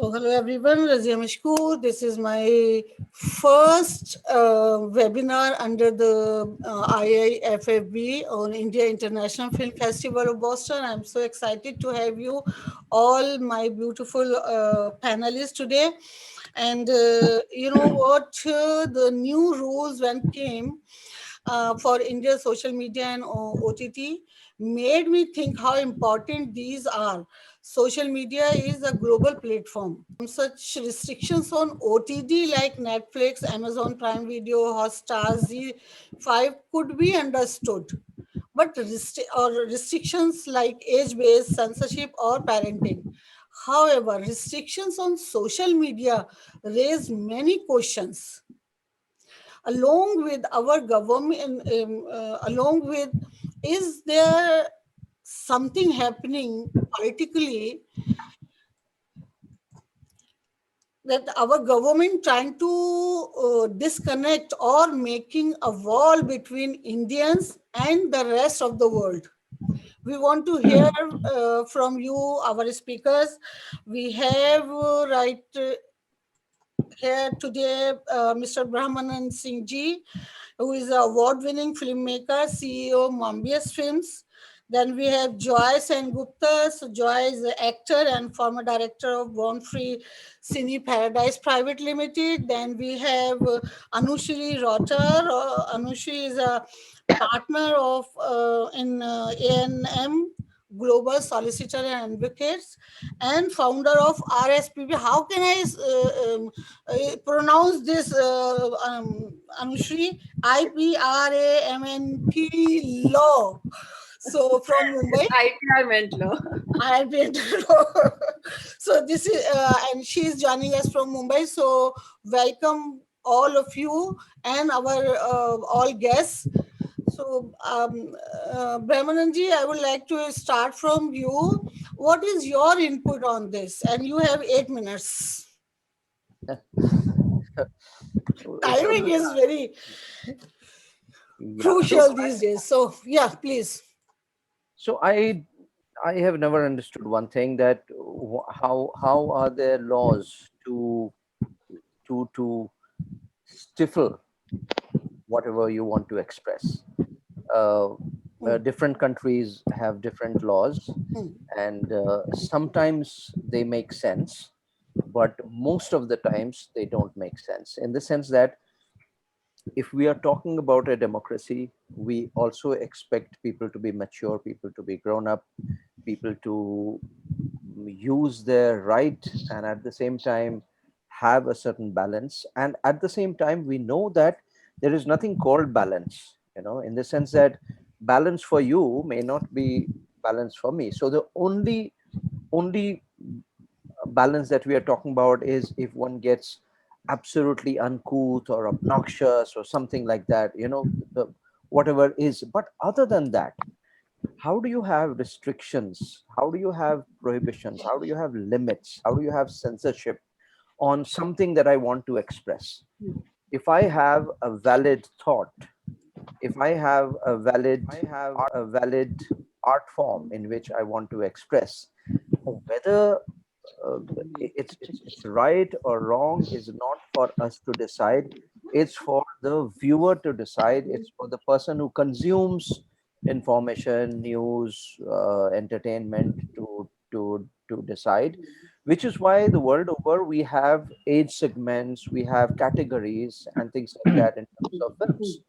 So, hello everyone, Razia Mishku. This is my first webinar under the IIFFB on India International Film Festival of Boston. I'm so excited to have you all, my beautiful panelists today. And you know what? The new rules when came for India's social media and OTT made me think how important these are. Social media is a global platform. Such restrictions on OTT like Netflix, Amazon Prime Video, Hotstar, Z5 could be understood. But restrictions like age-based censorship or parenting. However, restrictions on social media raise many questions along with our government, along with, is there something happening politically that our government trying to disconnect or making a wall between Indians and the rest of the world? We want to hear from you, our speakers. We have here today Mr. Brahmanan Singh Ji, who is an award-winning filmmaker, CEO of Mobius Films. Then we have Joy Sen Gupta. So Joy is an actor and former director of Born Free Cine Paradise Private Limited. Then we have Anushri Rotter. Anushri is a partner of in A&M Global Solicitor and Advocates and founder of RSPB. How can I pronounce this, Anushri? IPRAMNT Law. So from Mumbai. IPR Law. IPR Law. So this is, and she is joining us from Mumbai. So welcome all of you and our all guests. So, Brahmananji, I would like to start from you. What is your input on this? And you have 8 minutes. Timing is very crucial these days. So, yeah, please. So I have never understood one thing, that how are there laws to stifle whatever you want to express. Different countries have different laws, and sometimes they make sense, but most of the times they don't make sense, in the sense that if we are talking about a democracy, we also expect people to be mature, people to be grown up, people to use their right, and at the same time have a certain balance. And at the same time, we know that there is nothing called balance, in the sense that balance for you may not be balance for me. So the only balance that we are talking about is if one gets absolutely uncouth or obnoxious or something like that, whatever is. But other than that, how do you have restrictions? How do you have prohibitions? How do you have limits? How do you have censorship on something that I want to express? If I have a valid thought, if I have a valid art form in which I want to express, whether it's right or wrong is not for us to decide. It's for the viewer to decide. It's for the person who consumes information, news, entertainment to decide. Which is why the world over we have age segments, we have categories and things like that in terms of films.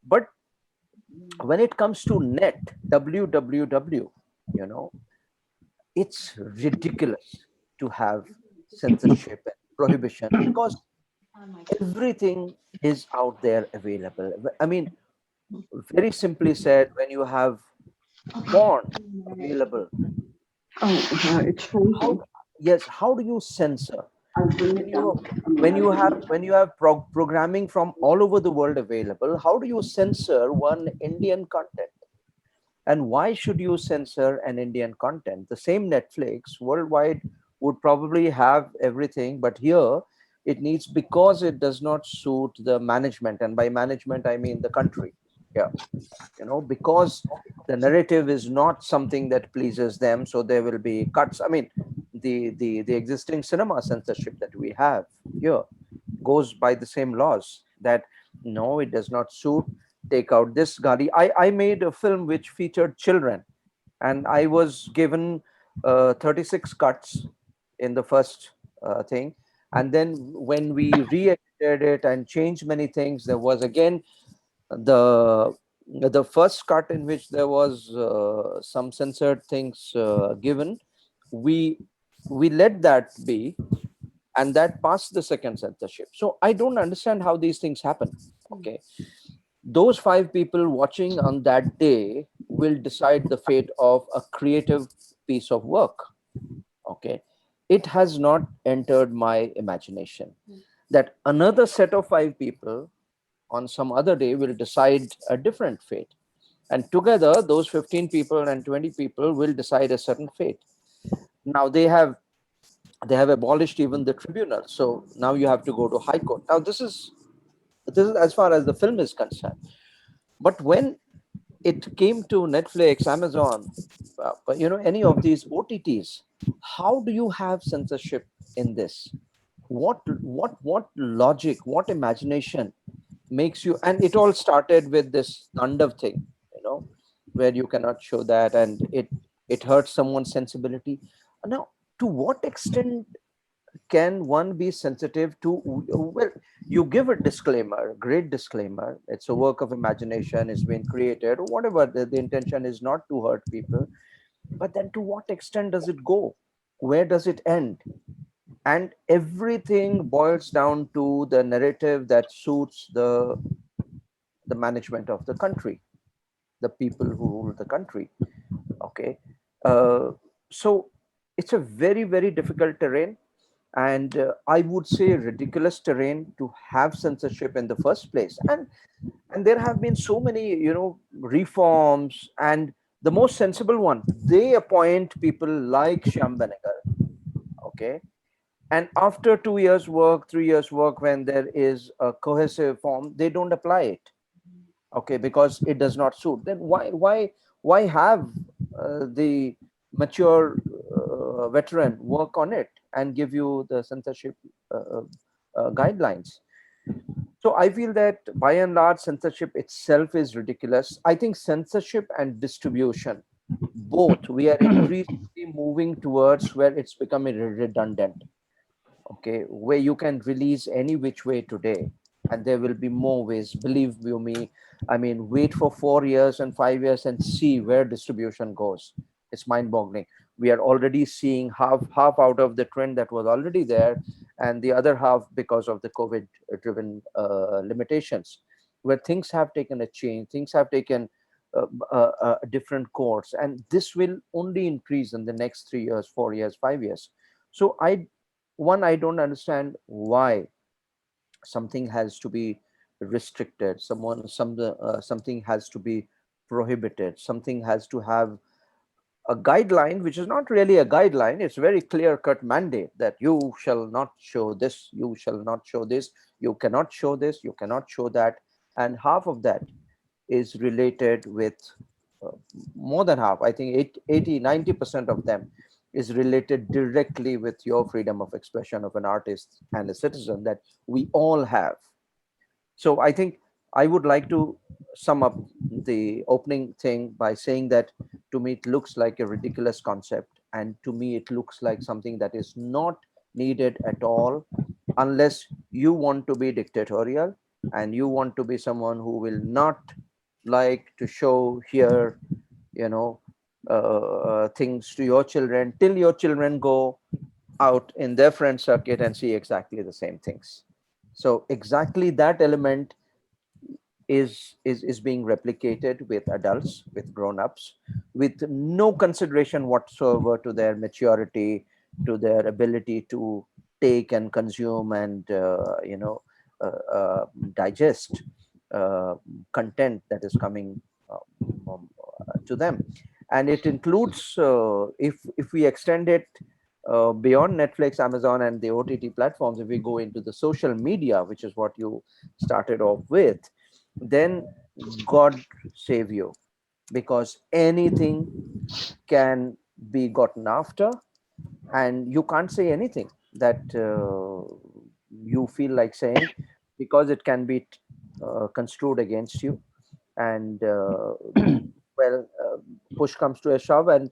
But when it comes to net, www, it's ridiculous to have censorship and prohibition, because everything is out there available. I mean, very simply said, when you have porn available, how do you censor? When you have programming from all over the world available, how do you censor one Indian content? And why should you censor an Indian content? The same Netflix worldwide would probably have everything, but here it needs, because it does not suit the management, and by management I mean the country. Yeah, because the narrative is not something that pleases them, so there will be cuts. I mean, the existing cinema censorship that we have here goes by the same laws, that no, it does not suit, take out this gari. I made a film which featured children, and I was given 36 cuts in the first thing. And then when we re-edited it and changed many things, there was again the the first cut in which there was some censored things given. We we let that be, and that passed the second censorship. So I don't understand how these things happen. Okay, those five people watching on that day will decide the fate of a creative piece of work. Okay, it has not entered my imagination that another set of five people on some other day will decide a different fate, and together those 15 people and 20 people will decide a certain fate. Now they have abolished even the tribunal, so now you have to go to high court. Now this is as far as the film is concerned. But when it came to Netflix, Amazon, any of these OTTs, how do you have censorship in this? What logic, what imagination makes you? And it all started with this Tandav thing, you know, where you cannot show that, and it hurts someone's sensibility. Now, to what extent can one be sensitive to? Well, you give a disclaimer, great disclaimer, it's a work of imagination, it's been created or whatever, the intention is not to hurt people. But then to what extent does it go? Where does it end? And everything boils down to the narrative that suits the management of the country, the people who rule the country. Okay, uh, so it's a very, very difficult terrain, and I would say ridiculous terrain to have censorship in the first place. And there have been so many, reforms, and the most sensible one, they appoint people like Shyam Benegal. Okay, and after 2 years work, 3 years work, when there is a cohesive form, they don't apply it. Okay, because it does not suit. Then why have the mature veteran work on it and give you the censorship uh, guidelines? So I feel that by and large censorship itself is ridiculous. I think censorship and distribution, both, we are increasingly moving towards where it's becoming redundant. Okay, where you can release any which way today, and there will be more ways, believe you me. I mean, wait for 4 years and 5 years and see where distribution goes. It's mind boggling. We are already seeing half out of the trend that was already there, and the other half because of the COVID driven limitations, where things have taken a change, things have taken a different course, and this will only increase in the next 3 years, 4 years, 5 years. So I don't understand why something has to be restricted, something has to be prohibited, something has to have a guideline which is not really a guideline. It's very clear cut mandate that you shall not show this, you shall not show this, you cannot show this, you cannot show that. And half of that is related with uh, more than half, I think 80-90% of them is related directly with your freedom of expression of an artist and a citizen that we all have. So I think I would like to sum up the opening thing by saying that to me it looks like a ridiculous concept, and to me it looks like something that is not needed at all, unless you want to be dictatorial and you want to be someone who will not like to show here, you know, things to your children till your children go out in their friend circuit and see exactly the same things. So exactly that element is being replicated with adults, with grown-ups, with no consideration whatsoever to their maturity, to their ability to take and consume and digest uh, content that is coming to them. And it includes, if we extend it beyond Netflix, Amazon, and the OTT platforms, if we go into the social media, which is what you started off with, then God save you, because anything can be gotten after, and you can't say anything that you feel like saying, because it can be construed against you. And well, push comes to a shove, and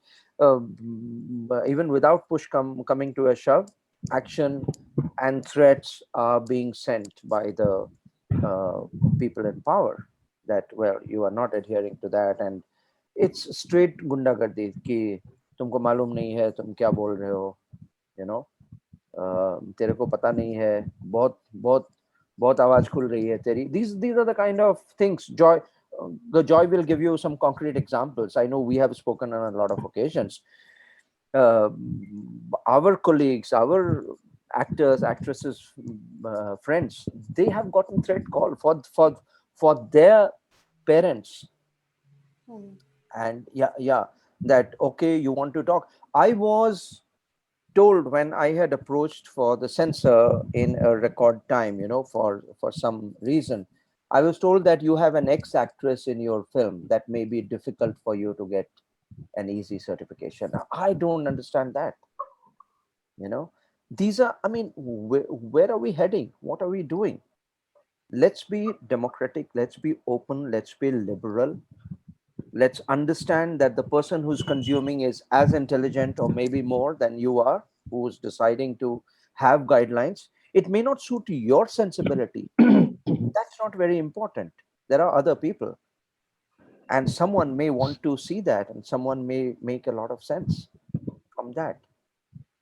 even without coming to a shove, action and threats are being sent by the uh, people in power, that, well, you are not adhering to that, and it's straight गुंडागर्दी कि तुमको मालूम नहीं है तुम क्या बोल रहे हो, you know, तेरे को पता नहीं है, बहुत बहुत बहुत आवाज खुल रही है तेरी. These are the kind of things. Joy will give you some concrete examples. I know we have spoken on a lot of occasions. uh, our colleagues, our actors, actresses, friends, they have gotten threat call for their parents. Hmm. And yeah, that, okay, you want to talk. I was told when I had approached for the censor in a record time, for some reason, I was told that you have an ex actress in your film, that may be difficult for you to get an easy certification. Now, I don't understand that. You know, these are, I mean, where are we heading? What are we doing? Let's be democratic, let's be open, let's be liberal. Let's understand that the person who's consuming is as intelligent or maybe more than you are, who's deciding to have guidelines. It may not suit your sensibility. That's not very important. There are other people, and someone may want to see that, and someone may make a lot of sense from that.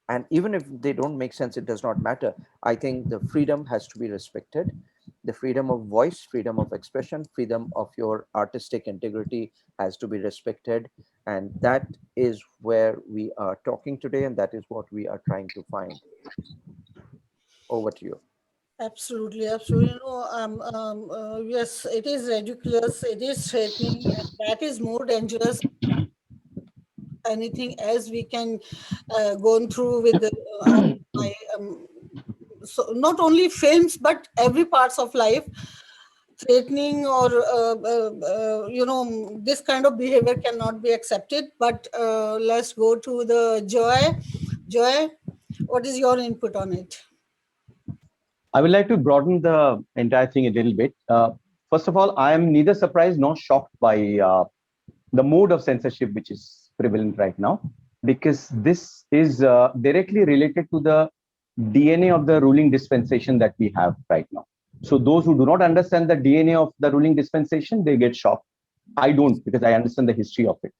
And even if they don't make sense, it does not matter. I think the freedom has to be respected. The freedom of voice, freedom of expression, freedom of your artistic integrity has to be respected. And that is where we are talking today, and that is what we are trying to find. Over to you. Absolutely, absolutely. Yes, it is ridiculous. It is threatening, and that is more dangerous. Anything else we can go through with my so not only films but every parts of life, threatening or this kind of behavior cannot be accepted. But let's go to the Joy, what is your input on it? I would like to broaden the entire thing a little bit. First of all, I am neither surprised nor shocked by the mode of censorship which is prevalent right now, because this is directly related to the DNA of the ruling dispensation that we have right now. So those who do not understand the DNA of the ruling dispensation, they get shocked. I don't, because I understand the history of it.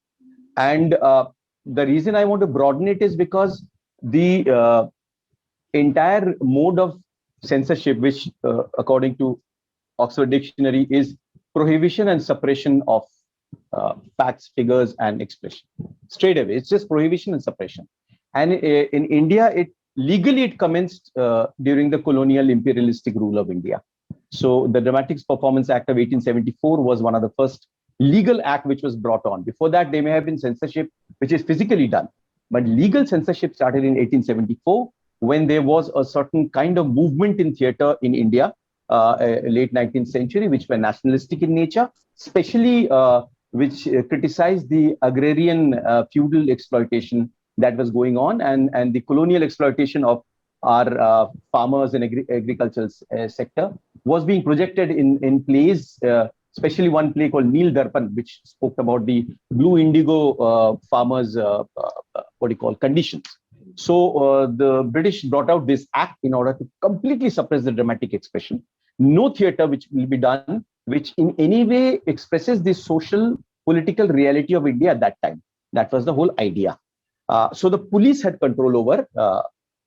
And the reason I want to broaden it is because the entire mode of censorship, which according to Oxford Dictionary, is prohibition and suppression of facts, figures, and expression. Straight away, it's just prohibition and suppression. And in India, it legally it commenced during the colonial imperialistic rule of India. So the Dramatic Performance Act of 1874 was one of the first legal act which was brought on. Before that, there may have been censorship which is physically done, but legal censorship started in 1874, when there was a certain kind of movement in theater in India, late 19th century, which were nationalistic in nature, especially which criticized the agrarian feudal exploitation that was going on, and the colonial exploitation of our farmers and agricultural sector was being projected in plays, especially one play called Neel Darpan, which spoke about the blue indigo farmers, what do you call, conditions. So the British brought out this act in order to completely suppress the dramatic expression. No theater which will be done which in any way expresses the social political reality of India at that time. That was the whole idea. So the police had control over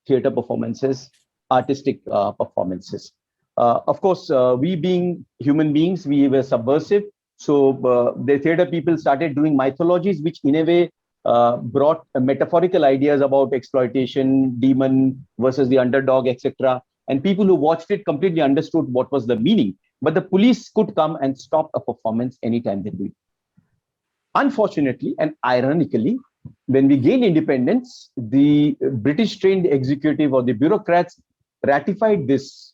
theater performances, artistic performances. Of course, we being human beings, we were subversive. So the theater people started doing mythologies, which in a way brought metaphorical ideas about exploitation, demon versus the underdog, etc. And people who watched it completely understood what was the meaning. But the police could come and stop a performance anytime they do. Unfortunately and ironically, when we gained independence, the British trained executive or the bureaucrats ratified this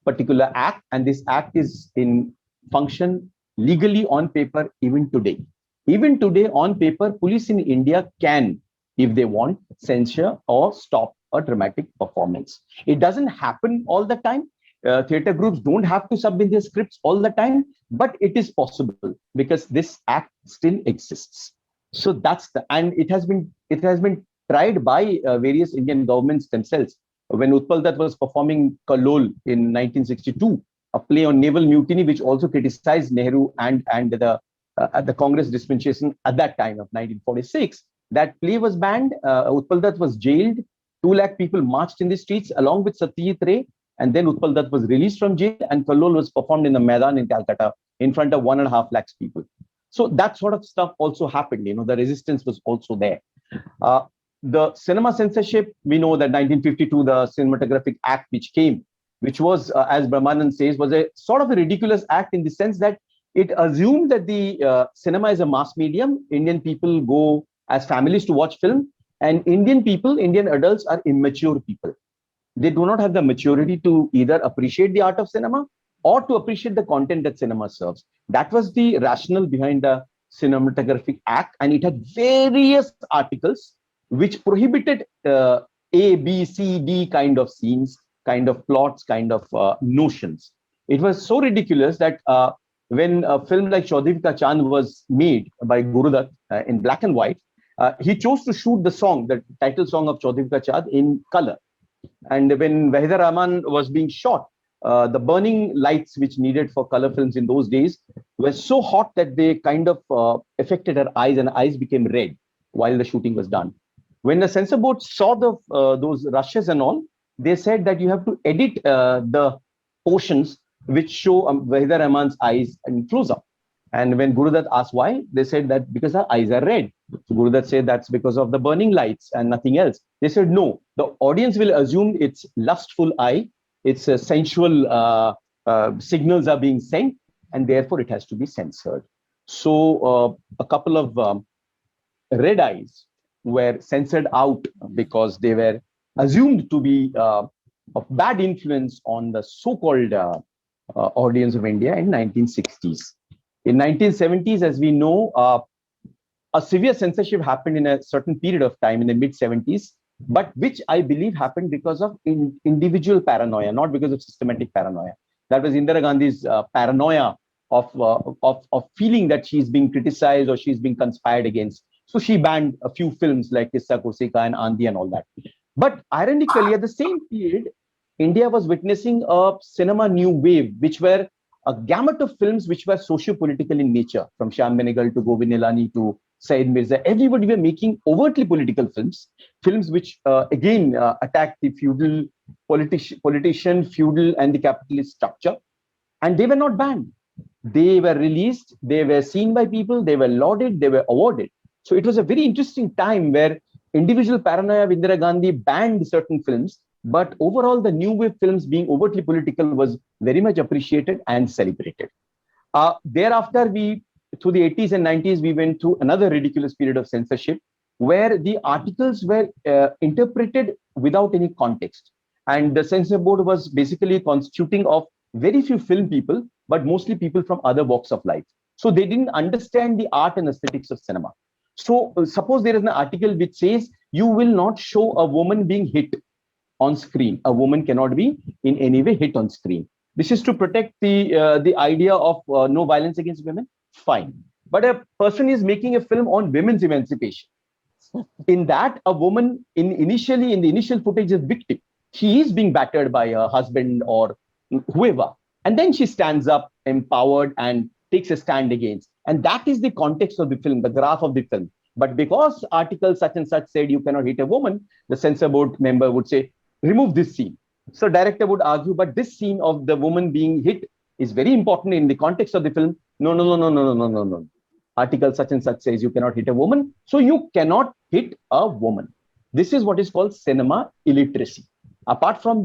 particular act, and this act is in function legally on paper even today. Even today, on paper, police in India can, if they want censure or stop a dramatic performance. It doesn't happen all the time. Theatre groups don't have to submit their scripts all the time, but it is possible because this act still exists. So that's the, and it has been tried by various Indian governments themselves. When Utpal Dutt was performing Kalol in 1962, a play on naval mutiny, which also criticized Nehru and the Congress dispensation at that time of 1946, that play was banned. Utpal Dutt was jailed. 2 lakh people marched in the streets along with Satyajit Ray, and then Utpal Dutt was released from jail, and Kalol was performed in the Maidan in Calcutta in front of 1.5 lakhs people. So that sort of stuff also happened. The resistance was also there. Uh, the cinema censorship, we know that 1952, the Cinematographic Act which came, which was, as Brahmanand says, was a sort of a ridiculous act in the sense that it assumed that the cinema is a mass medium. Indian people go as families to watch film, and Indian adults are immature people. They do not have the maturity to either appreciate the art of cinema or to appreciate the content that cinema serves. That was the rationale behind the Cinematographic Act, and it had various articles which prohibited A, B, C, D kind of scenes, kind of plots, kind of notions. It was so ridiculous that when a film like Chaudhary Ka Chand was made by Gurudutt in black and white, he chose to shoot the song, the title song of Chaudhary Ka Chand, in color. And when Wahida Rahman was being shot, the burning lights which needed for color films in those days were so hot that they kind of affected her eyes, and her eyes became red while the shooting was done. When the censor board saw those rushes and all, they said that you have to edit the portions which show Wahida Rahman's eyes in close-up. And when Gurudutt asked why, they said that because her eyes are red. So Gurudutt said that's because of the burning lights and nothing else. They said no, the audience will assume it's lustful eye, it's sensual signals are being sent, and therefore it has to be censored. So a couple of red eyes were censored out because they were assumed to be of bad influence on the so-called audience of India in 1960s. In 1970s, as we know, a severe censorship happened in a certain period of time in the mid-70s, but which I believe happened because of individual paranoia, not because of systematic paranoia. That was Indira Gandhi's paranoia of feeling that she's being criticized or she's being conspired against. So she banned a few films like Kissa Kosika and Andi and all that. But ironically, at the same period, India was witnessing a cinema new wave, which were a gamut of films which were socio-political in nature, from Shyam Benegal to Govind Nilani to Syed Mirza. Everybody were making overtly political films, films which again attacked the feudal politician, feudal and the capitalist structure. And they were not banned. They were released, they were seen by people, they were lauded, they were awarded. So it was a very interesting time where individual paranoia of Indira Gandhi banned certain films, but overall the new wave films being overtly political was very much appreciated and celebrated. Thereafter, through the 80s and 90s, we went through another ridiculous period of censorship where the articles were interpreted without any context. And the censor board was basically constituting of very few film people, but mostly people from other walks of life. So they didn't understand the art and aesthetics of cinema. So suppose there is an article which says you will not show a woman being hit on screen. A woman cannot be in any way hit on screen. This is to protect the idea of no violence against women. Fine. But a person is making a film on women's emancipation. In that, a woman in the initial footage is victim. She is being battered by her husband or whoever. And then she stands up empowered and takes a stand against. And that is the context of the film, the graph of the film. But because article such and such said you cannot hit a woman, the censor board member would say, remove this scene. So director would argue, but this scene of the woman being hit is very important in the context of the film. No. Article such and such says you cannot hit a woman, so you cannot hit a woman. This is what is called cinema illiteracy. Apart from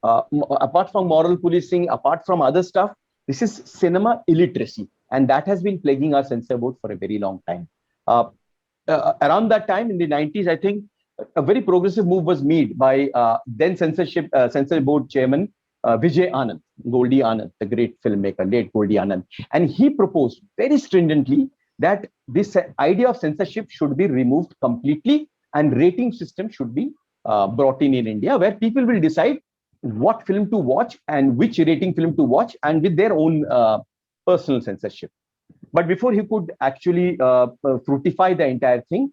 moral policing, apart from other stuff, this is cinema illiteracy, and that has been plaguing our censor board for a very long time. Around that time in the 90s, I think a very progressive move was made by then censor board chairman Vijay Anand, Goldie Anand, the great filmmaker, late Goldie Anand. And he proposed very stringently that this idea of censorship should be removed completely and rating system should be brought in India, where people will decide what film to watch and which rating film to watch, and with their own personal censorship. But before he could actually fructify the entire thing,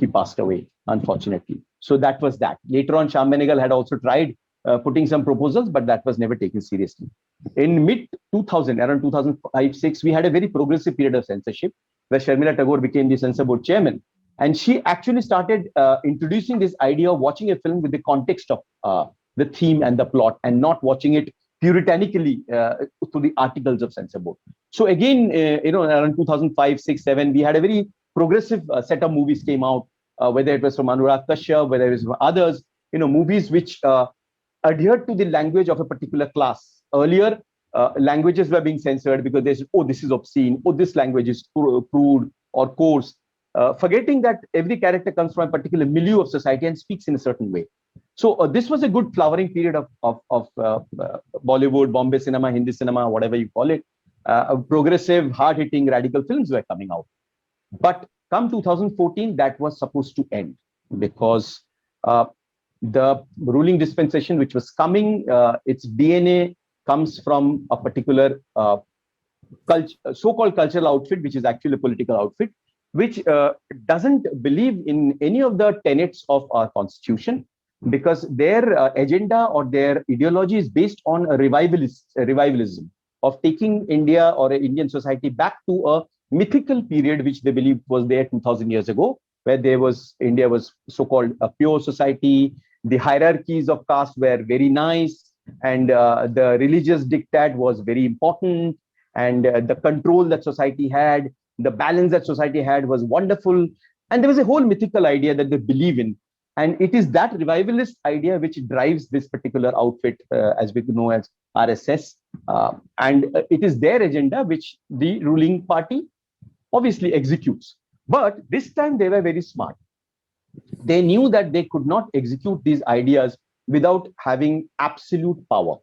he passed away, unfortunately. So that was that. Later on, Shyam Benegal had also tried putting some proposals, but that was never taken seriously. In mid 2000, around 2005-6, we had a very progressive period of censorship, where Sharmila Tagore became the censor board chairman. And she actually started introducing this idea of watching a film with the context of the theme and the plot, and not watching it puritanically through the articles of censor board. So again, around 2005, 6, 7, we had a very progressive set of movies came out, whether it was from Anurag Kashyap, whether it was from others, movies which adhered to the language of a particular class. Earlier, languages were being censored because they said, oh, this is obscene, oh, this language is crude or coarse, forgetting that every character comes from a particular milieu of society and speaks in a certain way. So this was a good flowering period of Bollywood, Bombay cinema, Hindi cinema, whatever you call it. Progressive, hard-hitting, radical films were coming out. But come 2014, that was supposed to end, because the ruling dispensation which was coming, its DNA comes from a particular so-called cultural outfit, which is actually a political outfit, which doesn't believe in any of the tenets of our constitution, because their agenda or their ideology is based on a revivalism of taking India or Indian society back to a mythical period, which they believe was there 2000 years ago, where India was so-called a pure society. The hierarchies of caste were very nice, and the religious diktat was very important, and the control that society had, the balance that society had was wonderful. And there was a whole mythical idea that they believe in. And it is that revivalist idea which drives this particular outfit, as we know as RSS. And it is their agenda which the ruling party obviously executes. But this time they were very smart. They knew that they could not execute these ideas without having absolute power.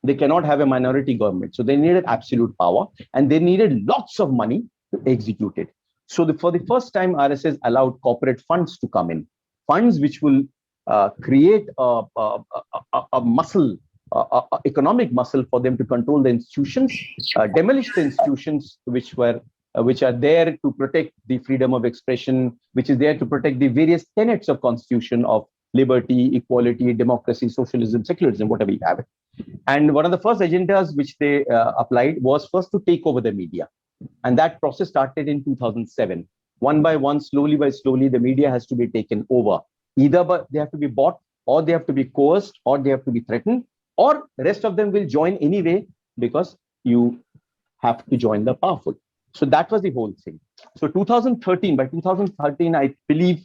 They cannot have a minority government. So they needed absolute power, and they needed lots of money to execute it. So for the first time, RSS allowed corporate funds to come in. Funds which will create a muscle, economic muscle for them to control the institutions, demolish the institutions which are there to protect the freedom of expression, which is there to protect the various tenets of constitution of liberty, equality, democracy, socialism, secularism, whatever you have it. And one of the first agendas which they applied was first to take over the media. And that process started in 2007. One by one, slowly by slowly, the media has to be taken over. Either they have to be bought, or they have to be coerced, or they have to be threatened, or the rest of them will join anyway, because you have to join the powerful. So that was the whole thing. So by 2013, I believe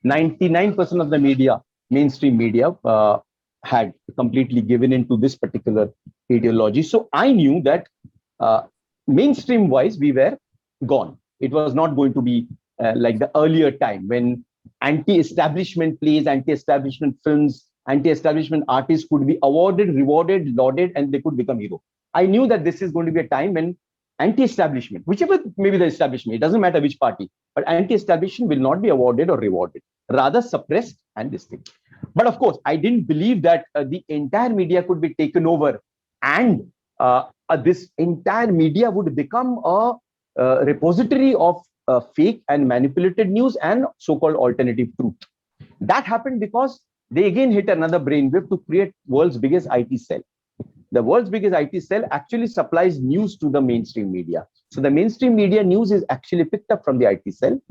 99% of the media, mainstream media, had completely given into this particular ideology. So I knew that mainstream wise, we were gone. It was not going to be like the earlier time when anti-establishment plays, anti-establishment films, anti-establishment artists could be awarded, rewarded, lauded, and they could become hero. I knew that this is going to be a time when anti-establishment, whichever may be the establishment, it doesn't matter which party, but anti-establishment will not be awarded or rewarded, rather suppressed and this thing. But of course, I didn't believe that the entire media could be taken over, and this entire media would become a repository of fake and manipulated news and so-called alternative truth. That happened because they again hit another brainwave to create world's biggest IT cell. The world's biggest IT cell actually supplies news to the mainstream media. So the mainstream media news is actually picked up from the IT cell.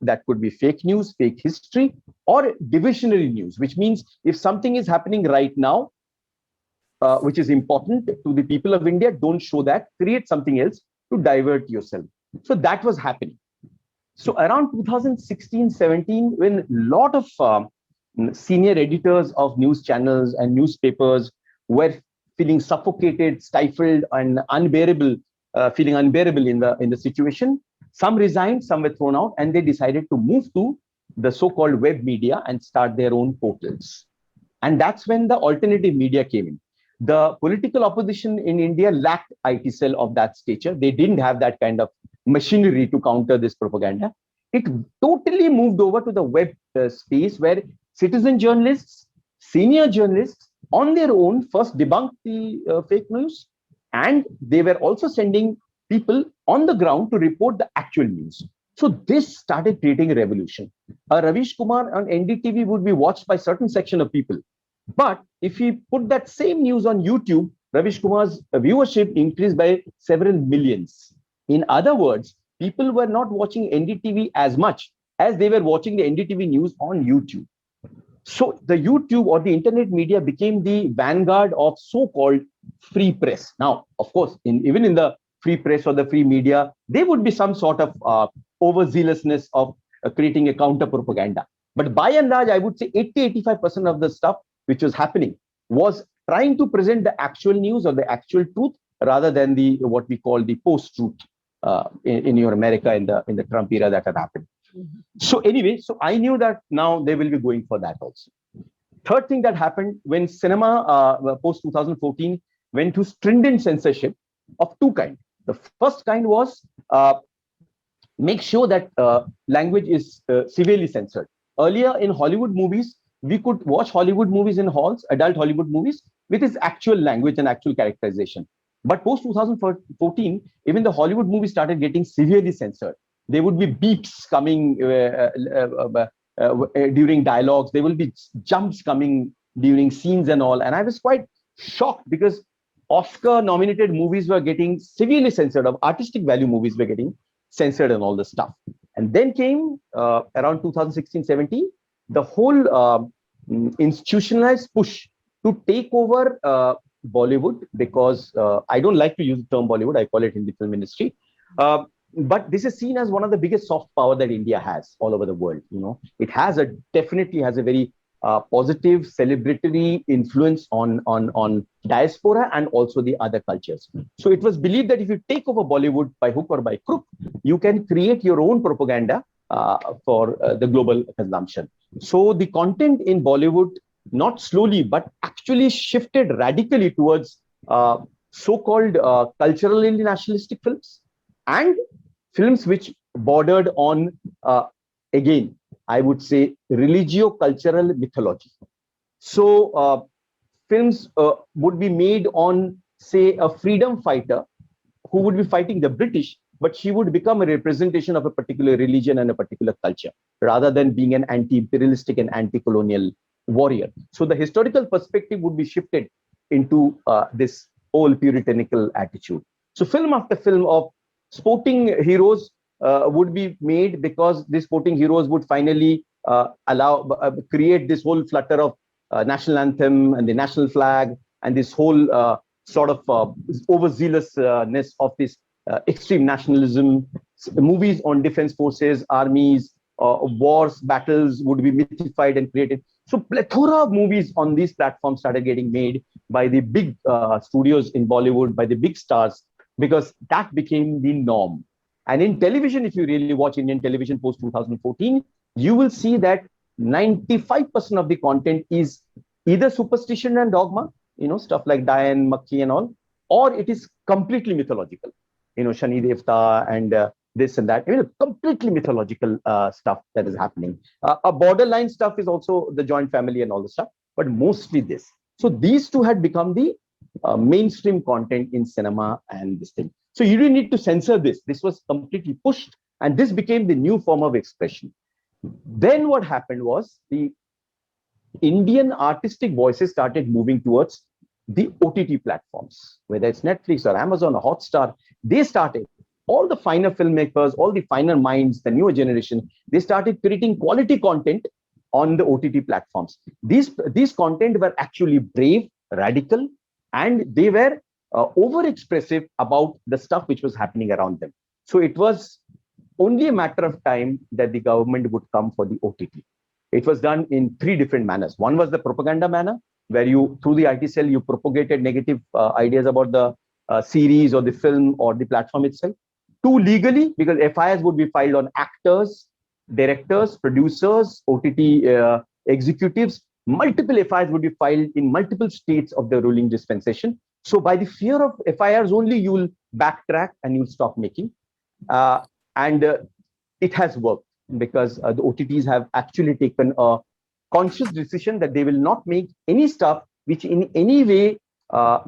That could be fake news, fake history, or divisionary news, which means if something is happening right now, which is important to the people of India, don't show that, create something else to divert yourself. So that was happening. So around 2016-17, when a lot of senior editors of news channels and newspapers were feeling suffocated, stifled, and unbearable, feeling unbearable in the situation, some resigned, some were thrown out, and they decided to move to the so-called web media and start their own portals. And that's when the alternative media came in. The political opposition in India lacked IT cell of that stature. They didn't have that kind of machinery to counter this propaganda. it totally moved over to the web space, where citizen journalists, senior journalists on their own first debunked the fake news, and they were also sending people on the ground to report the actual news. So this started creating a revolution. Ravish Kumar on NDTV would be watched by certain section of people, but if he put that same news on YouTube, Ravish Kumar's viewership increased by several millions. In other words, people were not watching NDTV as much as they were watching the NDTV news on YouTube. So the YouTube or the internet media became the vanguard of so-called free press. Now, of course, even in the free press or the free media, there would be some sort of overzealousness of creating a counter propaganda. But by and large, I would say 80-85% of the stuff which was happening was trying to present the actual news or the actual truth rather than the what we call the post-truth in your America in the Trump era that had happened. So anyway, so I knew that now they will be going for that also. Third thing that happened when cinema post 2014 went to stringent censorship of two kinds. The first kind was make sure that language is severely censored. Earlier in Hollywood movies, we could watch Hollywood movies in halls, adult Hollywood movies, with its actual language and actual characterization. But post 2014, even the Hollywood movies started getting severely censored. There would be beeps coming during dialogues. There will be jumps coming during scenes and all. And I was quite shocked because Oscar-nominated movies were getting severely censored. Of artistic value movies were getting censored and all this stuff. And then came around 2016-17, the whole institutionalized push to take over Bollywood, because I don't like to use the term Bollywood, I call it in the film industry. But this is seen as one of the biggest soft power that India has all over the world. You know, it has definitely has a very positive celebratory influence on diaspora and also the other cultures. So it was believed that if you take over Bollywood by hook or by crook, you can create your own propaganda for the global consumption. So the content in Bollywood, not slowly, but actually shifted radically towards so-called culturally nationalistic films and films which bordered on, again, I would say, religio-cultural mythology. So films would be made on, say, a freedom fighter who would be fighting the British, but she would become a representation of a particular religion and a particular culture, rather than being an anti-imperialistic and anti-colonial warrior. So the historical perspective would be shifted into this whole puritanical attitude. So film after film of sporting heroes would be made, because these sporting heroes would finally create this whole flutter of national anthem and the national flag and this whole sort of overzealousness of this extreme nationalism. Movies on defense forces, armies, wars, battles would be mythified and created. So plethora of movies on these platforms started getting made by the big studios in Bollywood, by the big stars, because that became the norm. And in television, if you really watch Indian television post 2014, you will see that 95% of the content is either superstition and dogma, you know, stuff like Diane, Makki and all, or it is completely mythological, you know, Shani Devta and this and that. I mean, completely mythological stuff that is happening. A borderline stuff is also the joint family and all the stuff, but mostly this. So these two had become the mainstream content in cinema and this thing. So you didn't need to censor this. This was completely pushed, and this became the new form of expression. Then what happened was the Indian artistic voices started moving towards the OTT platforms, whether it's Netflix or Amazon or Hotstar. They started, all the finer filmmakers, all the finer minds, the newer generation, they started creating quality content on the OTT platforms. These content were actually brave, radical, and they were over-expressive about the stuff which was happening around them. So it was only a matter of time that the government would come for the OTT. It was done in three different manners. One was the propaganda manner, where you, through the IT cell, you propagated negative ideas about the series or the film or the platform itself. Two, legally, because FIRs would be filed on actors, directors, producers, OTT executives. Multiple FIRs would be filed in multiple states of the ruling dispensation. So by the fear of FIRs only, you will backtrack and you'll stop making. And it has worked. because the OTTs have actually taken a conscious decision that they will not make any stuff which in any way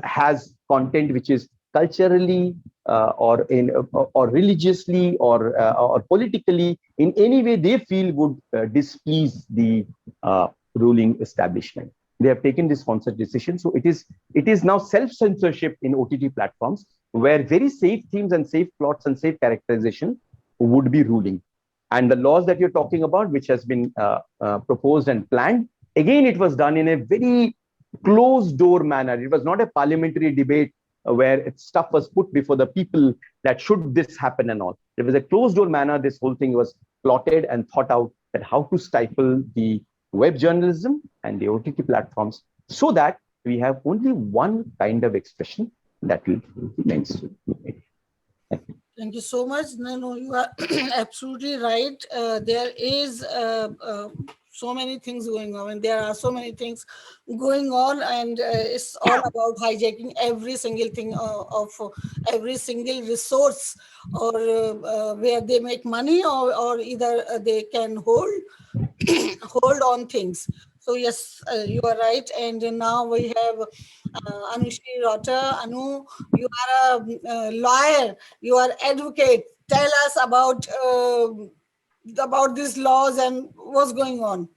has content which is culturally or religiously or politically in any way they feel would displease the ruling establishment. They have taken this conscious decision. So it is now self-censorship in OTT platforms where very safe themes and safe plots and safe characterization would be ruling. And the laws that you're talking about, which has been proposed and planned, again, it was done in a very closed door manner. It was not a parliamentary debate where stuff was put before the people that should this happen and all. It was a closed door manner. This whole thing was plotted and thought out that how to stifle the web journalism and the OTT platforms so that we have only one kind of expression that will be mainstream. Thank you so much. No, you are absolutely right. There is so many things going on, and there are so many things going on, and it's all about hijacking every single thing of every single resource, or where they make money, or either they can hold on things. So yes, you are right. And now we have Anushri Rota. Anu, you are a lawyer. You are advocate. Tell us about these laws and what's going on.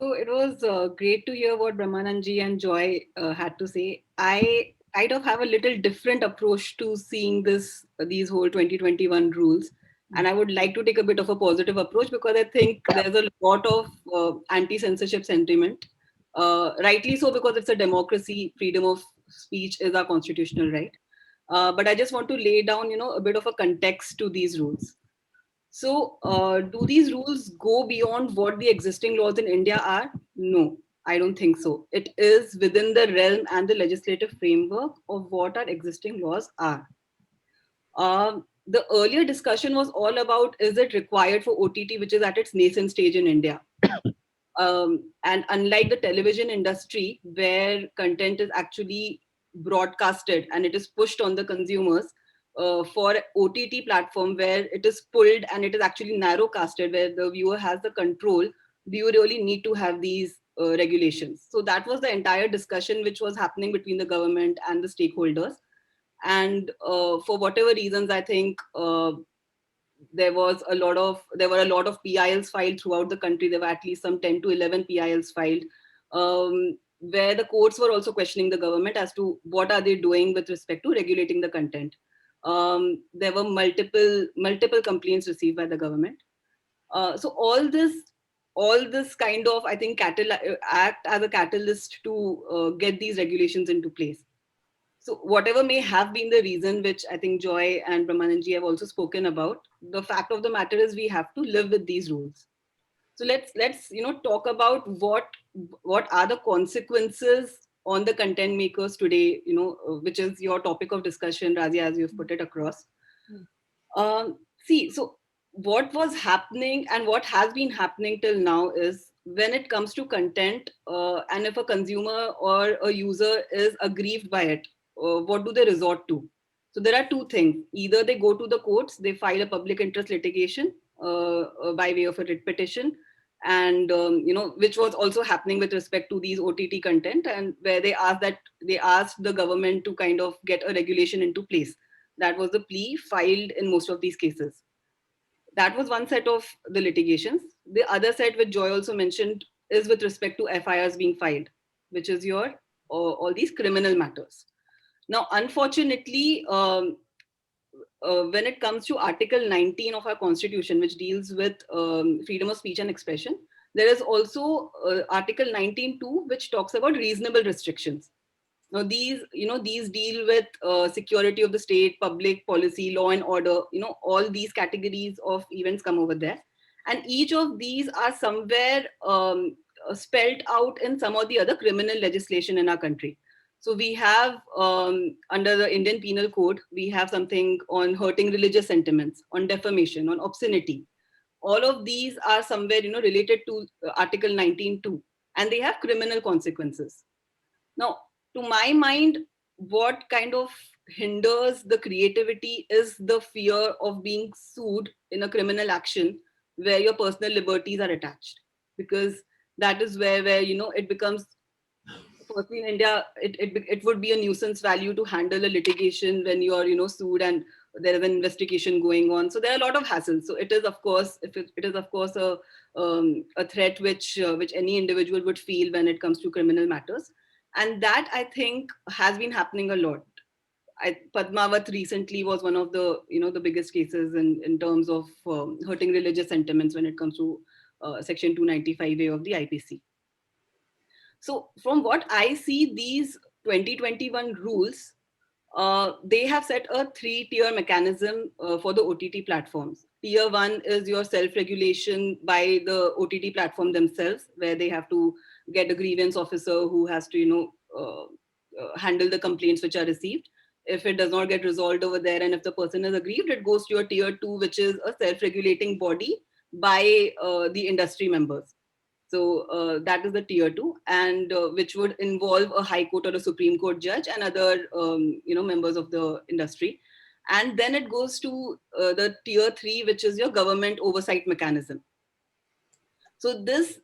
So it was great to hear what Brahmanandji and Joy had to say. I kind of have a little different approach to seeing these whole 2021 rules. And I would like to take a bit of a positive approach because I think there's a lot of anti-censorship sentiment. Rightly so, because it's a democracy, freedom of speech is our constitutional right. But I just want to lay down, a bit of a context to these rules. So, do these rules go beyond what the existing laws in India are? No, I don't think so. It is within the realm and the legislative framework of what our existing laws are. The earlier discussion was all about, is it required for OTT, which is at its nascent stage in India? And unlike the television industry, where content is actually broadcasted and it is pushed on the consumers, for OTT platform where it is pulled and it is actually narrowcasted, where the viewer has the control, do you really need to have these regulations? So that was the entire discussion which was happening between the government and the stakeholders. And for whatever reasons, I think there were a lot of PILs filed throughout the country. There were at least some 10 to 11 PILs filed, where the courts were also questioning the government as to what are they doing with respect to regulating the content. There were multiple complaints received by the government. So all this kind of, I think, act as a catalyst to get these regulations into place. So whatever may have been the reason, which I think Joy and Brahmananji have also spoken about, the fact of the matter is we have to live with these rules. So let's talk about what are the consequences on the content makers today, which is your topic of discussion, Razia, as you've put it across. So what was happening and what has been happening till now is, when it comes to content, and if a consumer or a user is aggrieved by it, what do they resort to? So there are two things. Either they go to the courts, they file a public interest litigation by way of a writ petition, and which was also happening with respect to these OTT content, and where they asked the government to kind of get a regulation into place. That was the plea filed in most of these cases. That was one set of the litigations. The other set, which Joy also mentioned, is with respect to FIRs being filed, which is your all these criminal matters. Now, unfortunately, when it comes to Article 19 of our Constitution, which deals with freedom of speech and expression, there is also Article 19.2, which talks about reasonable restrictions. Now, these deal with security of the state, public policy, law and order. All these categories of events come over there, and each of these are somewhere spelled out in some or the other criminal legislation in our country. So we have, under the Indian Penal Code, we have something on hurting religious sentiments, on defamation, on obscenity. All of these are somewhere, related to Article 19.2, and they have criminal consequences. Now, to my mind, what kind of hinders the creativity is the fear of being sued in a criminal action where your personal liberties are attached, because that is where it becomes, firstly in India, it would be a nuisance value to handle a litigation when you are sued and there is an investigation going on. So there are a lot of hassles. So it is of course, if it is of course a threat which any individual would feel when it comes to criminal matters, and that I think has been happening a lot. Padmavat recently was one of the the biggest cases in terms of hurting religious sentiments when it comes to Section 295A of the IPC. So from what I see, these 2021 rules, they have set a three-tier mechanism for the OTT platforms. Tier one is your self-regulation by the OTT platform themselves, where they have to get a grievance officer who has to, handle the complaints which are received. If it does not get resolved over there, and if the person is aggrieved, it goes to your tier two, which is a self-regulating body by the industry members. So that is the tier two, and which would involve a high court or a Supreme Court judge and other members of the industry. And then it goes to the tier three, which is your government oversight mechanism. So this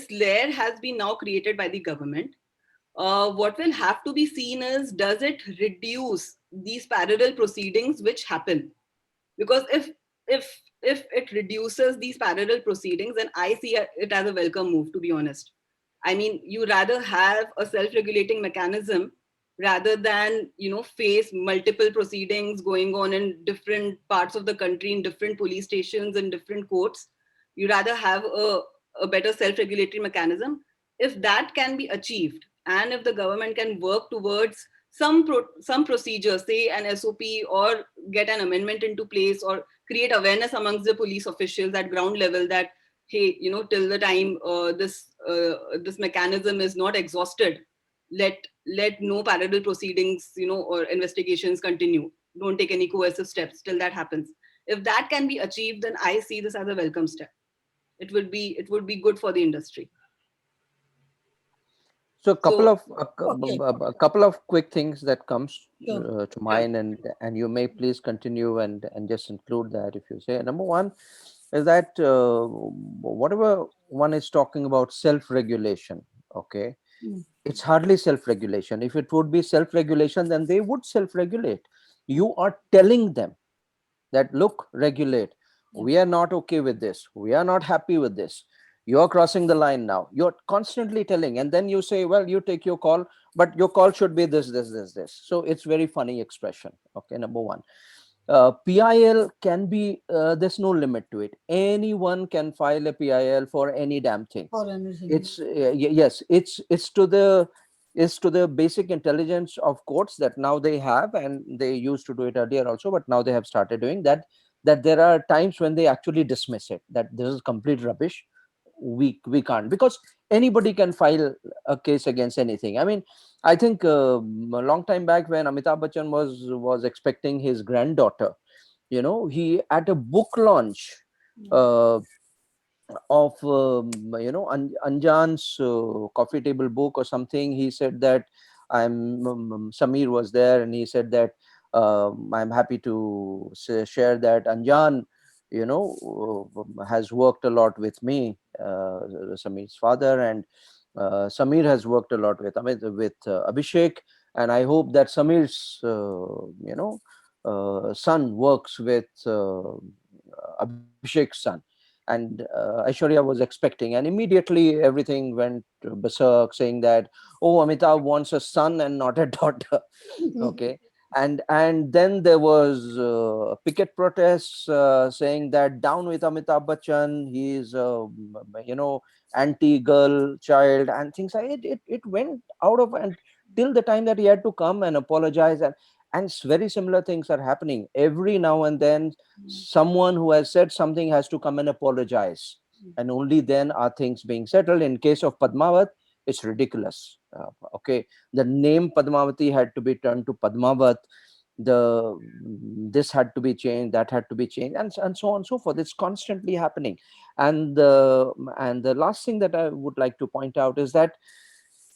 layer has been now created by the government. What will have to be seen is, does it reduce these parallel proceedings which happen? Because if it reduces these parallel proceedings, then I see it as a welcome move, to be honest. I mean, you rather have a self-regulating mechanism rather than face multiple proceedings going on in different parts of the country, in different police stations and different courts. You rather have a better self-regulatory mechanism. If that can be achieved, and if the government can work towards some procedure, say an SOP, or get an amendment into place, or create awareness amongst the police officials at ground level that, hey, till the time this mechanism is not exhausted, let no parallel proceedings or investigations continue. Don't take any coercive steps till that happens. If that can be achieved, then I see this as a welcome step. It would be good for the industry. So So Okay. a couple of quick things that comes Sure. to yeah. mind, and you may please continue and just include that if you say. Number one is that whatever one is talking about self-regulation, okay, Mm. it's hardly self-regulation. If it would be self-regulation, then they would self-regulate. You are telling them that, look, regulate, Yeah. we are not okay with this, we are not happy with this, you're crossing the line now. You're constantly telling, and then you say, well, you take your call, but your call should be this. So it's very funny expression. Okay, number one. PIL can be, there's no limit to it. Anyone can file a PIL for any damn thing. Or anything. It's yes, it's to the basic intelligence of courts that now they have, and they used to do it earlier also, but now they have started doing that, that there are times when they actually dismiss it, that this is complete rubbish, we can't, because anybody can file a case against anything. I mean, I think a long time back, when Amitabh Bachchan was expecting his granddaughter, he at a book launch uh, of Anjan's coffee table book or something, he said that Samir was there, and he said that I'm happy to share that Anjan has worked a lot with me, Samir's father, and Samir has worked a lot with Abhishek, and I hope that Samir's son works with Abhishek's son. And Aishwarya was expecting, and immediately everything went berserk, saying that, oh, Amitabh wants a son and not a daughter. Okay. And then there was picket protests saying that, down with Amitabh Bachchan, he is anti-girl child, and things like it went out of, and till the time that he had to come and apologize, and very similar things are happening every now and then. Someone who has said something has to come and apologize, and only then are things being settled. In case of Padmavat, it's ridiculous. Okay, the name Padmavati had to be turned to Padmavat. The this had to be changed, that had to be changed, and so on and so forth. It's constantly happening. And the last thing that I would like to point out is that,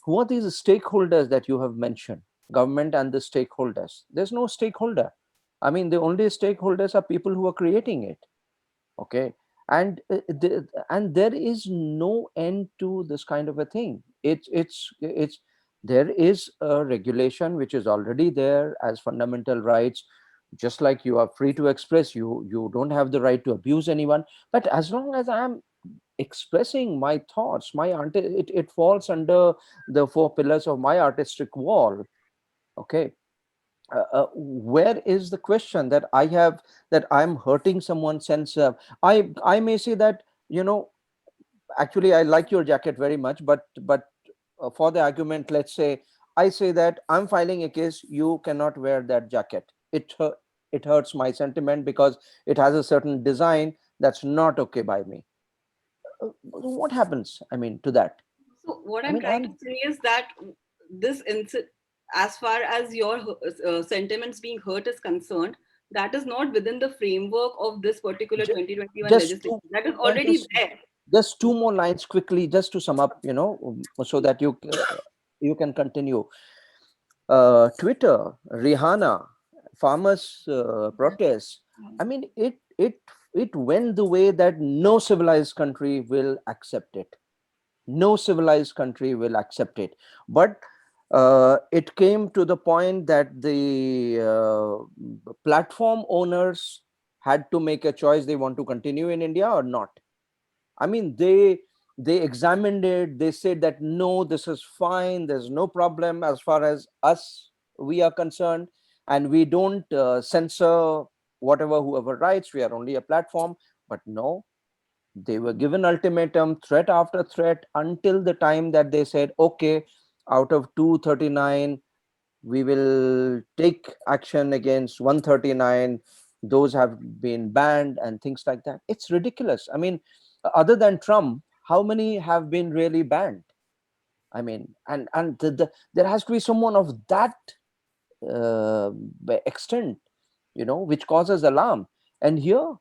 who are these stakeholders that you have mentioned? Government and the stakeholders. There's no stakeholder. I mean, the only stakeholders are people who are creating it. Okay. And and there is no end to this kind of a thing. It's there is a regulation which is already there as fundamental rights. Just like you are free to express, you don't have the right to abuse anyone. But as long as I am expressing my thoughts, it falls under the four pillars of my artistic wall. Okay. Where is the question that I have, that I'm hurting someone's sense of? I may say that, actually I like your jacket very much, but for the argument, let's say I say that I'm filing a case, you cannot wear that jacket. It hurts my sentiment because it has a certain design that's not okay by me. What happens, I mean, to that? So what I I'm mean, trying to I'm say is that this as far as your sentiments being hurt is concerned, that is not within the framework of this particular just 2021 just legislation. two That is uh, already just there. just two more lines quickly, just to sum up, so that you can continue. Twitter, Rihanna, farmers protests. I mean, it went the way that no civilized country will accept it. No civilized country will accept it. But it came to the point that the platform owners had to make a choice: they want to continue in India or not. I mean, they examined it. They said that no, this is fine. There's no problem as far as us we are concerned, and we don't censor whatever whoever writes. We are only a platform. But no, they were given ultimatum, threat after threat, until the time that they said, okay, out of 239, we will take action against 139. Those have been banned and things like that. It's ridiculous. I mean, other than Trump, how many have been really banned? I mean, there has to be someone of that uh, extent, which causes alarm. And here,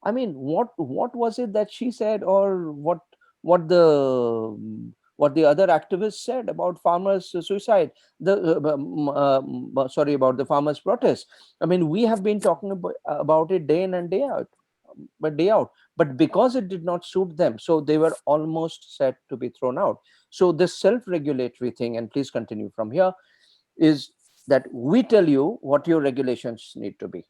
I mean, what was it that she said, or what the what the other activists said about farmers suicide, sorry, about the farmers protest? I mean, we have been talking about it day in and day out, but because it did not suit them, so they were almost set to be thrown out. So this self-regulatory thing, and please continue from here, is that we tell you what your regulations need to be.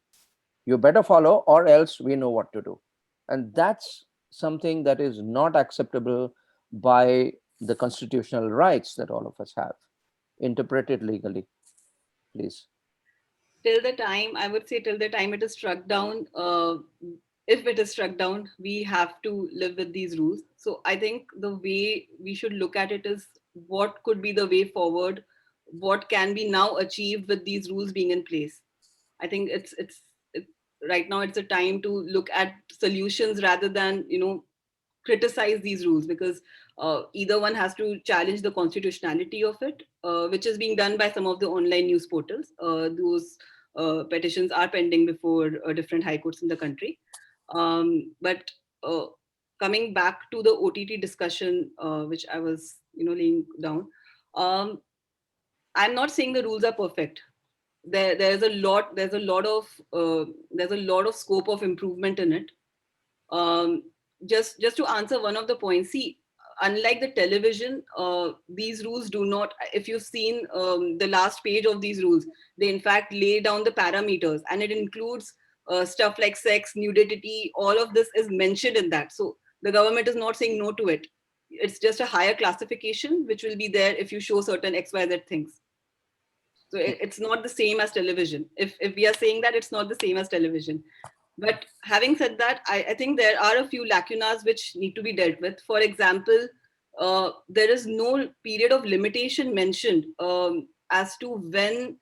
You better follow, or else we know what to do. And that's something that is not acceptable by the constitutional rights that all of us have. Interpret it legally, please. Till the time, I would say, till the time it is struck down, if it is struck down, we have to live with these rules. So I think the way we should look at it is what could be the way forward, what can be now achieved with these rules being in place. I think it, right now it's a time to look at solutions rather than criticize these rules, because either one has to challenge the constitutionality of it, which is being done by some of the online news portals. Those petitions are pending before different high courts in the country. But coming back to the OTT discussion, which I was laying down, um, I'm not saying the rules are perfect. There's a lot of scope of improvement in it. um, just to answer one of the points, see, unlike the television, these rules do not, if you've seen the last page of these rules, they in fact lay down the parameters, and it includes stuff like sex, nudity, all of this is mentioned in that. So the government is not saying no to it. It's just a higher classification which will be there if you show certain xyz things. So it's not the same as television. If we are saying that, it's not the same as television. But having said that, I think there are a few lacunas which need to be dealt with. For example, there is no period of limitation mentioned as to when,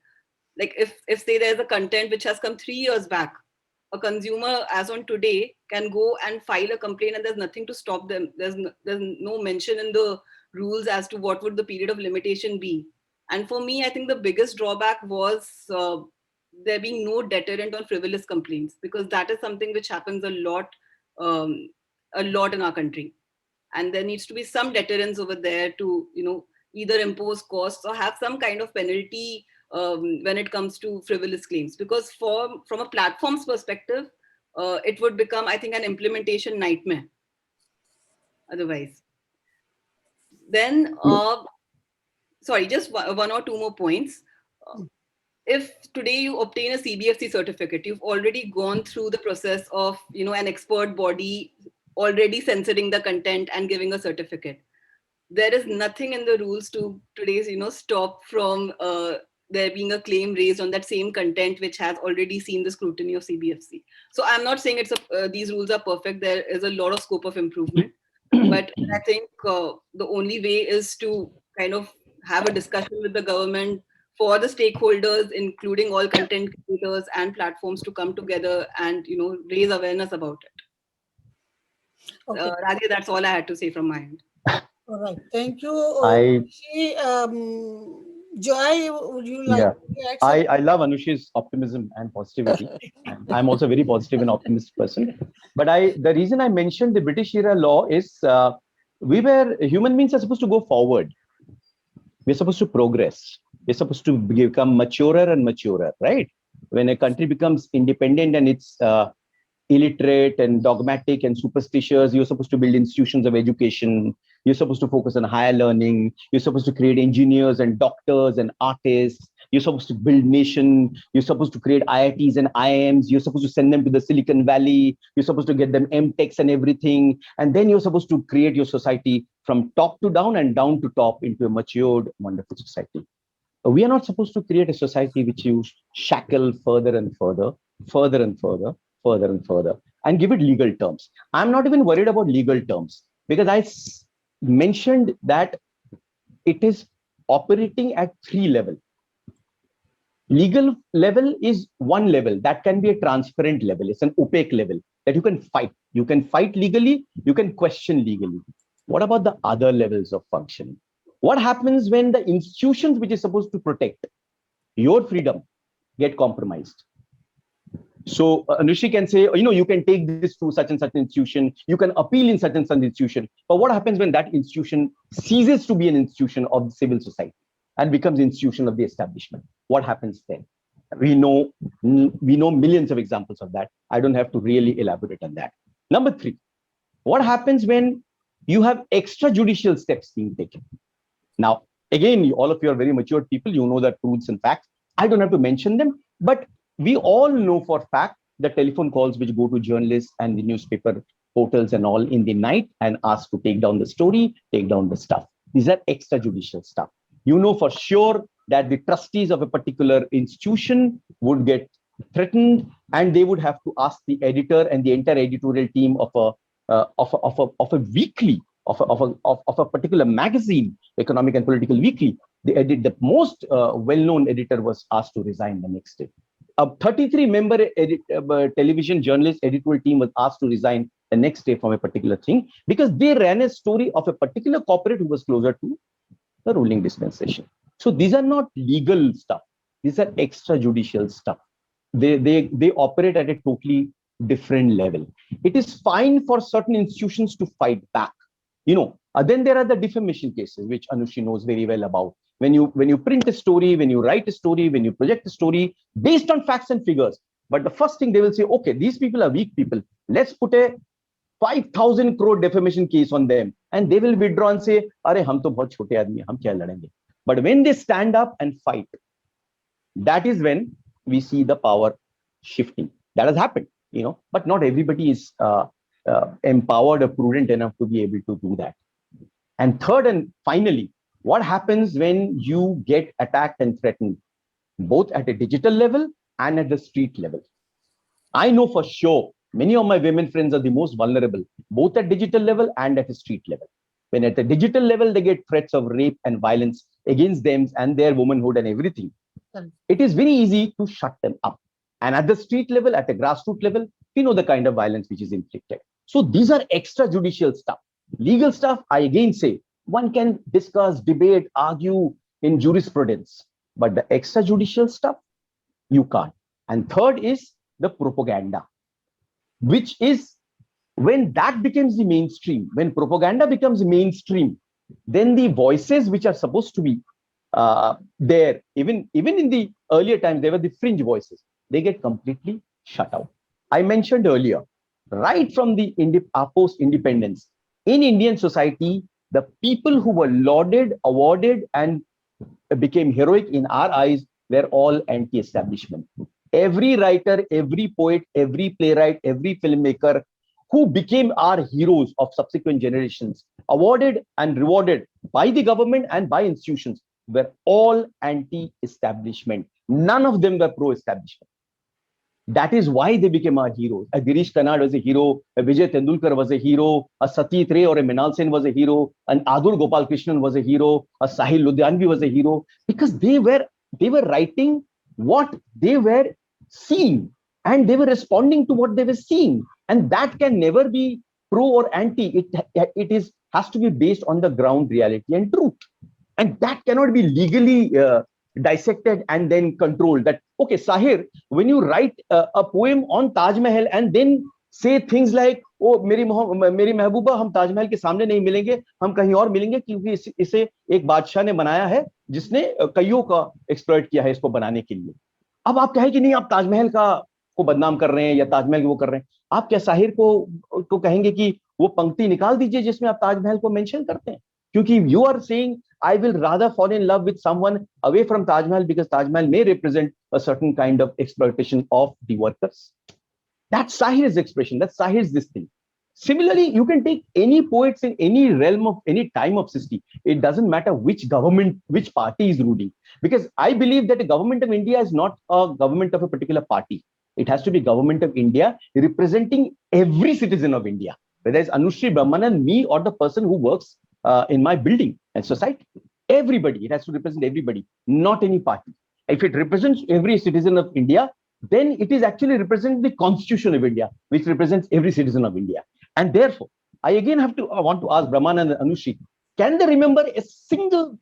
like if say there's a content which has come 3 years back, a consumer as on today can go and file a complaint, and there's nothing to stop them. There's no mention in the rules as to what would the period of limitation be. And for me, I think the biggest drawback was there being no deterrent on frivolous complaints, because that is something which happens um, a lot in our country, and there needs to be some deterrence over there to either impose costs or have some kind of penalty when it comes to frivolous claims. Because from a platform's perspective, it would become, I think, an implementation nightmare otherwise. Then, sorry, just one or two more points. If today you obtain a CBFC certificate, you've already gone through the process of, an expert body already censoring the content and giving a certificate. There is nothing in the rules to today's, stop from there being a claim raised on that same content which has already seen the scrutiny of CBFC. So I'm not saying these rules are perfect. There is a lot of scope of improvement, but I think the only way is to kind of have a discussion with the government, for the stakeholders, including all content creators and platforms, to come together and raise awareness about it. Okay. Radhi, that's all I had to say from my end. All right. Thank you. I Joy, would you like Yeah, to add something? I love Anushi's optimism and positivity. And I'm also a very positive and optimistic person. But the reason I mentioned the British era law is human beings are supposed to go forward. We're supposed to progress. We're supposed to become maturer and maturer, right? When a country becomes independent and it's illiterate and dogmatic and superstitious, you're supposed to build institutions of education. You're supposed to focus on higher learning. You're supposed to create engineers and doctors and artists. You're supposed to build nation. You're supposed to create IITs and IIMs. You're supposed to send them to the Silicon Valley. You're supposed to get them MTechs and everything. And then you're supposed to create your society from top to down and down to top into a matured, wonderful society. We are not supposed to create a society which you shackle further and further, further and further, further and further, and give it legal terms. I'm not even worried about legal terms, because I mentioned that it is operating at 3 levels. Legal level is 1 level that can be a transparent level. It's an opaque level that you can fight. You can fight legally, you can question legally. What about the other levels of functioning? What happens when the institutions which is supposed to protect your freedom get compromised? So Anushi can say, you can take this to such and such institution, you can appeal in such and such institution. But what happens when that institution ceases to be an institution of civil society and becomes institution of the establishment? What happens then? We know millions of examples of that. I don't have to really elaborate on that. Number 3, what happens when you have extrajudicial steps being taken? Now, again, all of you are very mature people. You know the truths and facts. I don't have to mention them, but we all know for fact the telephone calls which go to journalists and the newspaper portals and all in the night and ask to take down the story, take down the stuff. These are extrajudicial stuff. You know for sure that the trustees of a particular institution would get threatened, and they would have to ask the editor and the entire editorial team of a weekly, of a particular magazine, Economic and Political Weekly. The most well-known editor was asked to resign the next day. A 33-member television journalist editorial team was asked to resign the next day from a particular thing, because they ran a story of a particular corporate who was closer to the ruling dispensation. So these are not legal stuff. These are extrajudicial stuff. They operate at a totally different level. It is fine for certain institutions to fight back. Then there are the defamation cases, which Anushi knows very well about. When you print a story, when you write a story, when you project a story based on facts and figures, but the first thing they will say, okay, these people are weak people. Let's put a 5,000 crore defamation case on them, and they will withdraw and say, "Arey, hum to bahut chote aadmi, hum kya ladenge?" But when they stand up and fight, that is when we see the power shifting. That has happened, but not everybody is empowered or prudent enough to be able to do that. And third and finally, what happens when you get attacked and threatened, both at a digital level and at the street level? I know for sure many of my women friends are the most vulnerable, both at digital level and at a street level. When at the digital level, they get threats of rape and violence against them and their womanhood and everything, it is very easy to shut them up. And at the street level, at the grassroots level, we know the kind of violence which is inflicted. So these are extrajudicial stuff. Legal stuff, I again say, one can discuss, debate, argue in jurisprudence, but the extrajudicial stuff, you can't. And third is the propaganda, which is when that becomes the mainstream, when propaganda becomes mainstream, then the voices which are supposed to be even in the earlier times, they were the fringe voices. They get completely shut out. I mentioned earlier, right from the post-independence, in Indian society, the people who were lauded, awarded, and became heroic in our eyes were all anti-establishment. Every writer, every poet, every playwright, every filmmaker who became our heroes of subsequent generations, awarded and rewarded by the government and by institutions, were all anti-establishment. None of them were pro-establishment. That is why they became our heroes. A Girish Karnad was a hero, a Vijay Tendulkar was a hero, a Satyajit Ray or a Mrinal Sen was a hero, an Adur Gopal Krishnan was a hero, a Sahil Ludhianvi was a hero, because they were writing what they were seeing, and they were responding to what they were seeing. And that can never be pro or anti. It has to be based on the ground reality and truth. And that cannot be legally dissected and then controlled. That, okay, Sahir, when you write a poem on Taj Mahal and then say things like, oh, मेरी महबूबा, हम ताजमहल के सामने नहीं मिलेंगे, हम कहीं और मिलेंगे, क्योंकि इसे एक बादशाह ने बनाया है जिसने कईयों का एक्सप्लॉइट किया है इसको बनाने के लिए. अब आप कहें कि नहीं, आप ताजमहल को बदनाम कर रहे हैं या ताजमहल वो कर रहे हैं. आप क्या साहिर को कहेंगे कि वो पंक्ति निकाल दीजिए जिसमें आप ताजमहल को मेंशन करते हैं? क्योंकि you are saying, I will rather fall in love with someone away from Taj Mahal because Taj Mahal may represent a certain kind of exploitation of the workers. That's Sahir's expression. That's Sahir's this thing. Similarly, you can take any poets in any realm of any time of history. It doesn't matter which government, which party is ruling. Because I believe that the government of India is not a government of a particular party. It has to be government of India representing every citizen of India, whether it's Anushri Brahmanan, me, or the person who works in my building and society. Everybody. It has to represent everybody, not any party. If it represents every citizen of India, then it is actually representing the Constitution of India, which represents every citizen of India. And therefore, I want to ask Brahman and Anushri, can they remember a single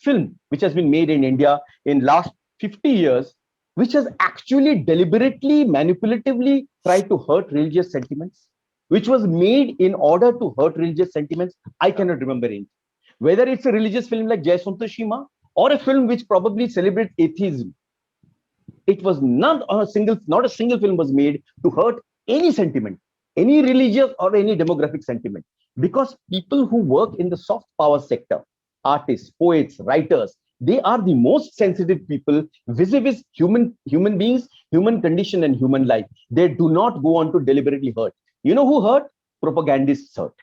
film which has been made in India in last 50 years, which has actually deliberately, manipulatively tried to hurt religious sentiments, which was made in order to hurt religious sentiments? I cannot remember it. Whether it's a religious film like Jai Santoshima or a film which probably celebrates atheism, it was not a single film was made to hurt any sentiment, any religious or any demographic sentiment. Because people who work in the soft power sector, artists, poets, writers, they are the most sensitive people vis-a-vis human beings, human condition, and human life. They do not go on to deliberately hurt. You know who hurt? Propagandists hurt.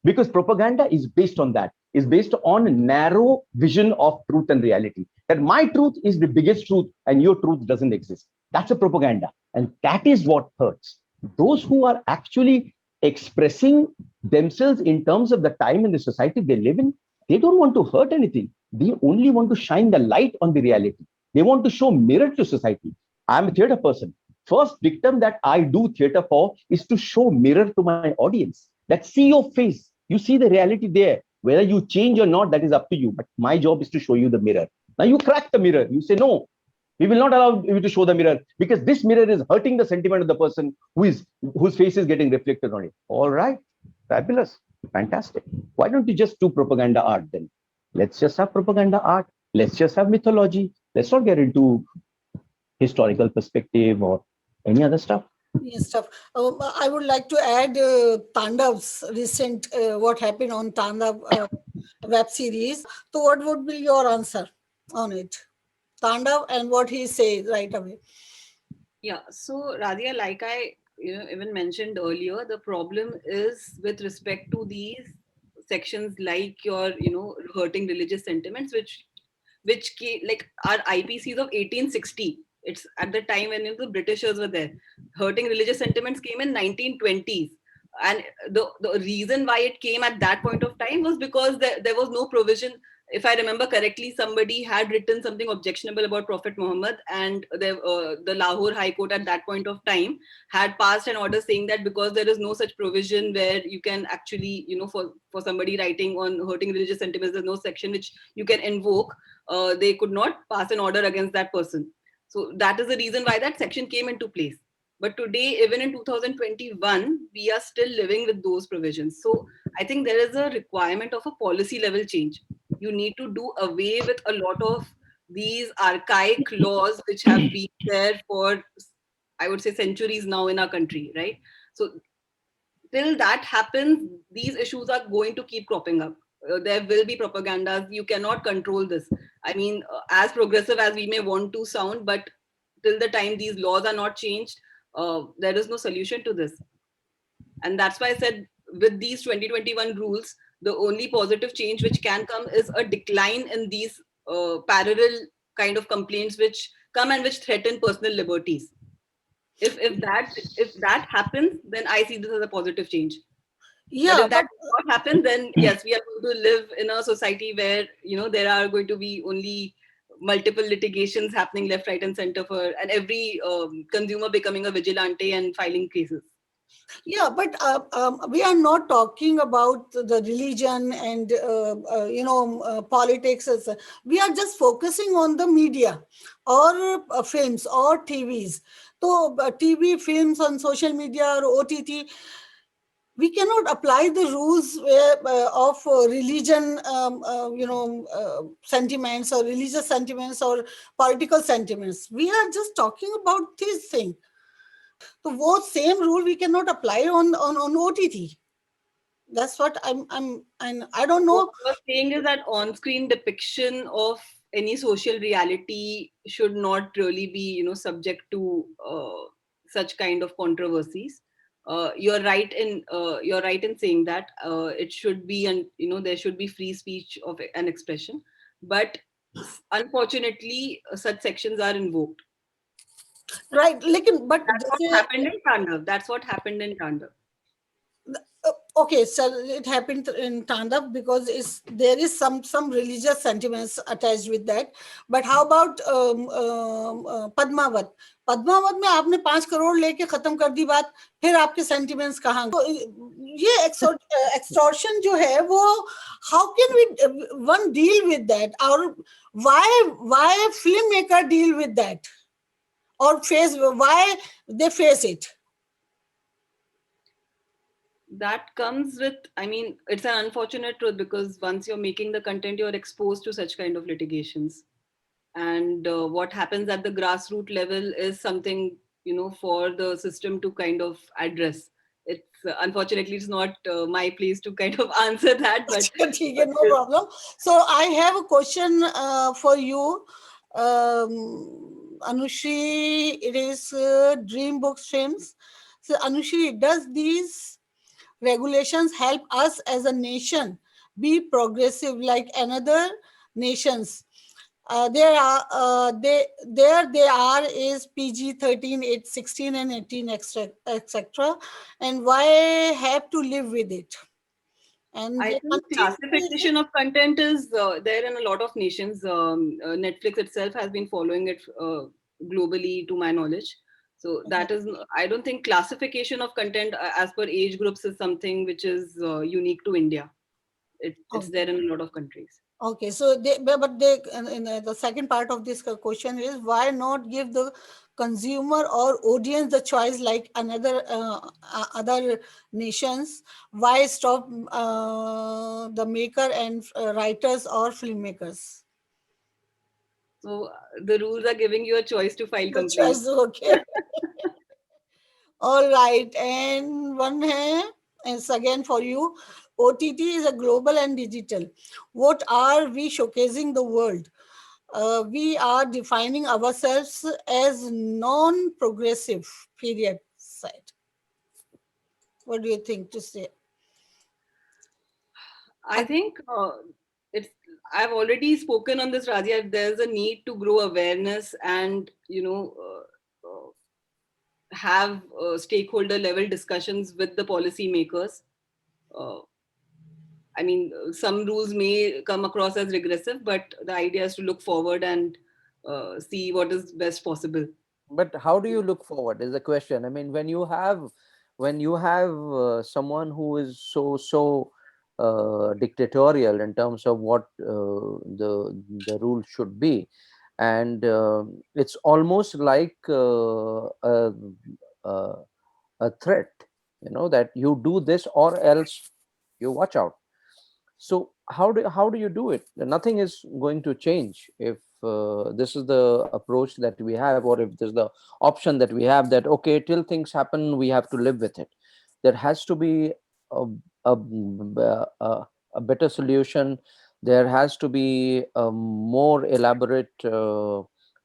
Because propaganda is based on that, is based on narrow vision of truth and reality. That my truth is the biggest truth and your truth doesn't exist. That's a propaganda. And that is what hurts. Those who are actually expressing themselves in terms of the time and the society they live in, they don't want to hurt anything. They only want to shine the light on the reality. They want to show mirror to society. I'm a theater person. First dictum that I do theater for is to show mirror to my audience. That see your face. You see the reality there. Whether you change or not, that is up to you. But my job is to show you the mirror. Now you crack the mirror. You say, no, we will not allow you to show the mirror because this mirror is hurting the sentiment of the person whose face is getting reflected on it. All right. Fabulous. Fantastic. Why don't you just do propaganda art then? Let's just have propaganda art. Let's just have mythology. Let's not get into historical perspective or any other stuff. Yes, stuff. I would like to add Tandav's recent what happened on Tandav web series. So what would be your answer on it? Tandav and what he says right away. Yeah, so Radhia, like I even mentioned earlier, the problem is with respect to these sections like your hurting religious sentiments, which like our IPCs of 1860. It's at the time when the Britishers were there. Hurting religious sentiments came in 1920s. And the reason why it came at that point of time was because there was no provision. If I remember correctly, somebody had written something objectionable about Prophet Muhammad, and the Lahore High Court at that point of time had passed an order saying that because there is no such provision where you can actually, for somebody writing on hurting religious sentiments, there's no section which you can invoke, they could not pass an order against that person. So that is the reason why that section came into place. But today, even in 2021, we are still living with those provisions. So I think there is a requirement of a policy level change. You need to do away with a lot of these archaic laws which have been there for I would say, centuries now in our country, right? So till that happens, these issues are going to keep cropping up. There will be propagandas. You cannot control this. I mean, as progressive as we may want to sound, but till the time these laws are not changed, there is no solution to this. And that's why I said, with these 2021 rules, the only positive change which can come is a decline in these parallel kind of complaints which come and which threaten personal liberties. If that happens, then I see this as a positive change. But Yeah, if that but does not happen, then yes, we are going to live in a society where, there are going to be only multiple litigations happening left, right, and center, for and every consumer becoming a vigilante and filing cases. yeah, but we are not talking about the religion and politics. We are just focusing on the media or films or TVs. So TV, films on social media or OTT, we cannot apply the rules of religion, sentiments or religious sentiments or political sentiments. We are just talking about this thing. So, what same rule we cannot apply on OTT? That's what and I don't What know. you're saying is that on-screen depiction of any social reality should not really be, subject to such kind of controversies. You're right in saying that it should be, and there should be free speech of an expression, but unfortunately, such sections are invoked. Right, but That's what happened in Tandav. That's what happened in Tandav. okay, so it happened in Tandav because there is some religious sentiments attached with that. But how about Padmavat? Padmaavat में आपने 5 करोड़ लेके खत्म कर दी बात, फिर आपके sentiments कहाँ गए? तो ये एक्सटॉर्शन जो है वो, how can we one deal with that, or why filmmaker deal with that, or why they face it? That comes with, I mean, it's an unfortunate truth, because once you're making the content, you're exposed to such kind of litigations. And what happens at the grassroots level is something, for the system to kind of address. It's unfortunately, it's not my place to kind of answer that, but, ठीक है, no yes. problem. So I have a question for you, Anushri. It is Dream Book Streams. So Anushri, does these regulations help us as a nation be progressive like another nations? They are is PG 13, 8, 16 and 18, etc. And why have to live with it? And I they think continue with it. classification of content is there in a lot of nations. Netflix itself has been following it globally, to my knowledge. So that is, I don't think classification of content as per age groups is something which is unique to India. It's there in a lot of countries. Okay, so but they, in the second part of this question is, why not give the consumer or audience the choice like another other nations? Why stop the maker and writers or filmmakers? So the rules are giving you a choice to file The complaints. choice, okay. All right, and one here is again for you. OTT is a global and digital. What are we showcasing the world? We are defining ourselves as non-progressive. Period. Side. What do you think to say? I think it's. I've already spoken on this, Razia. There's a need to grow awareness and have stakeholder level discussions with the policymakers. Uh, I mean, some rules may come across as regressive, but the idea is to look forward and see what is best possible. But how do you look forward is the question. I mean, when you have someone who is so dictatorial in terms of what the rule should be, and it's almost like a, a threat, that you do this or else you watch out. So how do you do it? Nothing is going to change if this is the approach that we have, or if there's the option that we have, that okay, till things happen, we have to live with it. There has to be a, a, a better solution. There has to be a more elaborate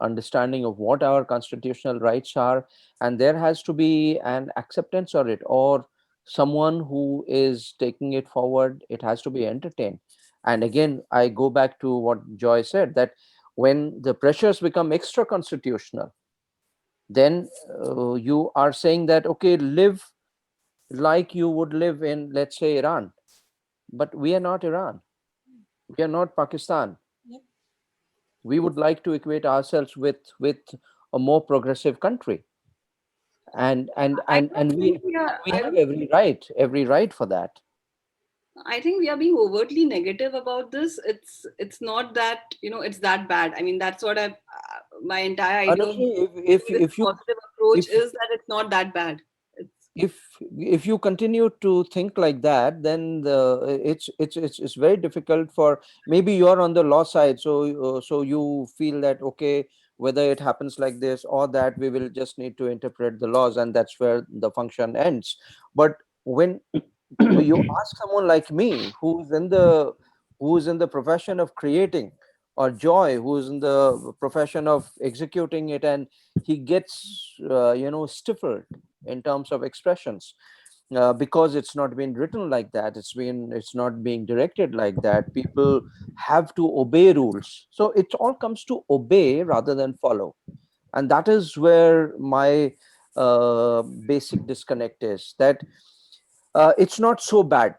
understanding of what our constitutional rights are, and there has to be an acceptance of it, or someone who is taking it forward. It has to be entertained. And again, I go back to what Joy said, that when the pressures become extra constitutional, then you are saying that okay, live like you would live in, let's say, Iran. But we are not Iran, we are not Pakistan. Yep. We would like to equate ourselves with a more progressive country, I don't think we are. we I have don't. every right for that. I think we are being overtly negative about this. It's not that, it's that bad. I mean, that's what my entire idea of Honestly, this positive approach if is, that it's not that bad. It's if if you continue to think like that, then it's very difficult. For maybe you're on the law side, so you feel that okay, whether it happens like this or that, we will just need to interpret the laws, and that's where the function ends. But when you ask someone like me, who's in the profession of creating, or Joy, who's in the profession of executing it, and he gets stifled in terms of expressions, because it's not been written like that, it's not being directed like that. People have to obey rules, so it all comes to obey rather than follow. And that is where my basic disconnect is, that it's not so bad.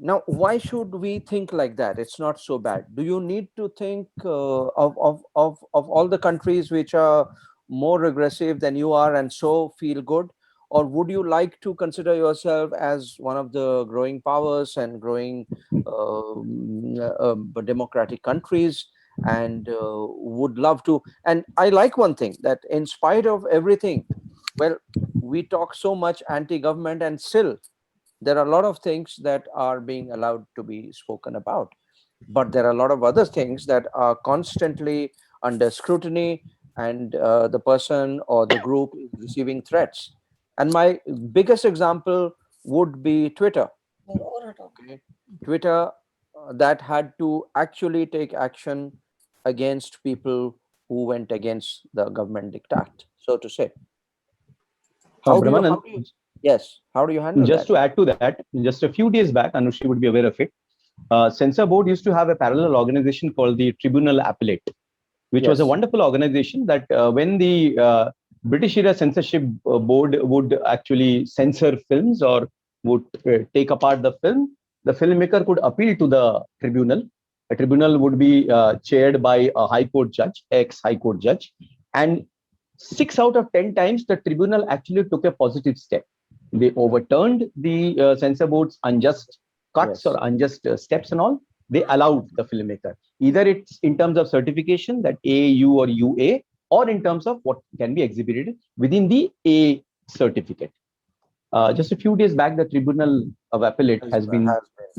Now, why should we think like that? It's not so bad. Do you need to think of all the countries which are more regressive than you are and so feel good? Or would you like to consider yourself as one of the growing powers and growing democratic countries, and would love to? And I like one thing, that in spite of everything, well, we talk so much anti-government, and still there are a lot of things that are being allowed to be spoken about. But there are a lot of other things that are constantly under scrutiny, and the person or the group is receiving threats. And my biggest example would be Twitter. Okay. Twitter, that had to actually take action against people who went against the government diktat, so to say. Brahmanand, Yes, how do you handle just that? to add to that, just a few days back, Anushri would be aware of it. Censor Board used to have a parallel organization called the Tribunal Appellate, which was a Yes. wonderful organization that when the British era censorship board would actually censor films or would take apart the filmmaker could appeal to the tribunal. A tribunal would be chaired by a high court judge, ex-high court judge, and 6 out of 10 times the tribunal actually took a positive step. They overturned the censor board's unjust cuts or unjust steps and all. They allowed the filmmaker. Either it's in terms of certification, that A, U, or UA, or in terms of what can be exhibited within the A certificate. Just a few days back, the Tribunal of Appellate has been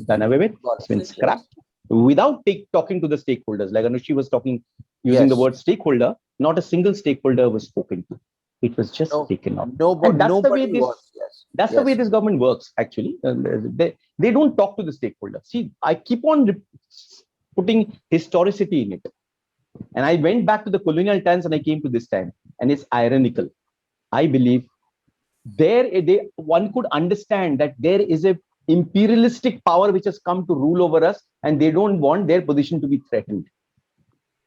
done away with. It's been scrapped without talking to the stakeholders. Like Anushri was talking, using the word stakeholder, not a single stakeholder was spoken to. It was just taken off. And that's the way the way this government works, actually. They don't talk to the stakeholder. See, I keep on putting historicity in it. And I went back to the colonial times and I came to this time. And it's ironical. I believe one could understand that there is a imperialistic power which has come to rule over us, and they don't want their position to be threatened.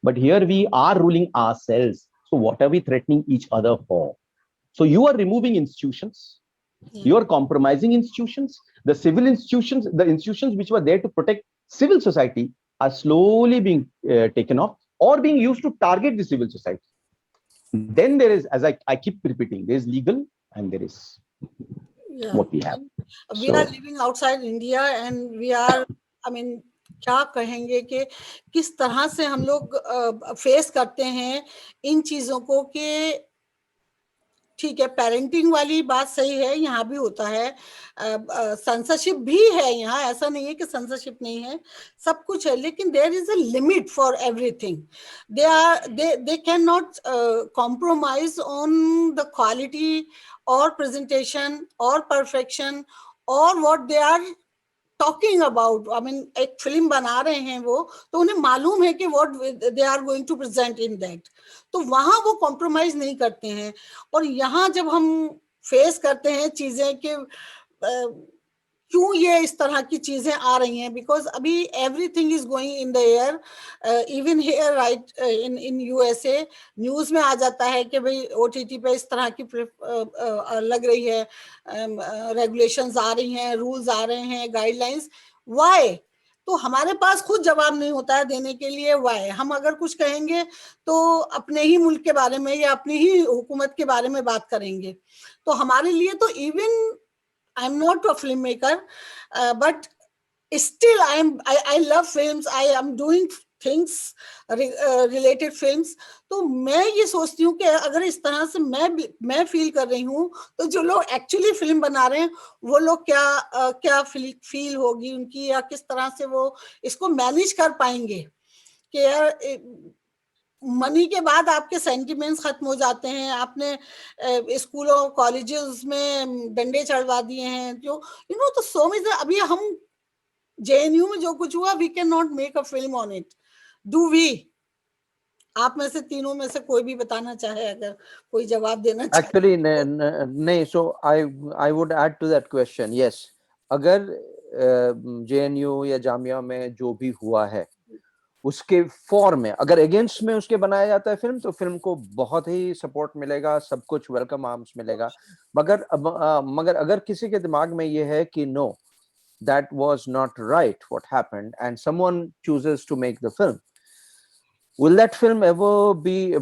But here we are ruling ourselves. So what are we threatening each other for? So you are removing institutions. You are compromising institutions. The civil institutions, the institutions which were there to protect civil society, are slowly being taken off or being used to target the civil society. Then there is, as I keep repeating, there is legal and there is what we have. We are living outside India and we are, I mean, क्या कहेंगे कि किस तरह से हम लोग face करते हैं इन चीजों को कि ठीक है, पेरेंटिंग वाली बात सही है, यहाँ भी होता है, सेंसरशिप भी है यहाँ, ऐसा नहीं है कि सेंसरशिप नहीं है, सब कुछ है, लेकिन there is a limit for everything. They can not compromise on the quality और प्रेजेंटेशन और परफेक्शन और what they are talking about. I mean एक फिल्म बना रहे हैं वो, तो उन्हें मालूम है कि what they are going to present in that, तो वहां वो कॉम्प्रोमाइज नहीं करते हैं. और यहाँ जब हम फेस करते हैं चीजें कि क्यों ये इस तरह की चीजें आ रही हैं, बिकॉज अभी everything is going in the air. Even here right in in USA news में आ जाता है कि भाई ओटीटी पे इस तरह की लग रही है, रेगुलेशंस आ रही हैं, रूल्स आ रहे हैं, गाइडलाइंस. व्हाई? तो हमारे पास खुद जवाब नहीं होता है देने के लिए. व्हाई? हम अगर कुछ कहेंगे तो अपने ही मुल्क के बारे में या अपनी ही हुकूमत के बारे में बात करेंगे. तो हमारे लिए तो even I'm not a filmmaker, but still I love films. I am doing things related films. तो मैं ये सोचती हूँ कि अगर इस तरह से मैं फील कर रही हूँ, तो जो लोग एक्चुअली फिल्म बना रहे हैं वो लोग क्या फील होगी उनकी, या किस तरह से वो इसको मैनेज कर पाएंगे. कि यार मनी के बाद आपके सेंटिमेंट्स खत्म हो जाते हैं. आपने स्कूलों कॉलेजेस में डंडे चढ़वा दिए हैं, जो तो सो मच. अभी हम जेएनयू में जो कुछ हुआ, we can not make a film on it, do we? आप में से तीनों में से कोई भी बताना चाहे, अगर कोई जवाब देना चाहे. Actually, नहीं. So I would add to that question. Yes, अगर JNU या जामिया में जो भी हुआ है उसके फॉर्म में अगर अगेंस्ट में उसके बनाया जाता है फिल्म, तो फिल्म को बहुत ही सपोर्ट मिलेगा, सब कुछ वेलकम आर्म्स मिलेगा. मगर अगर किसी के दिमाग में ये है कि no, that was not right what happened, and someone chooses to make the film, will that film ever be,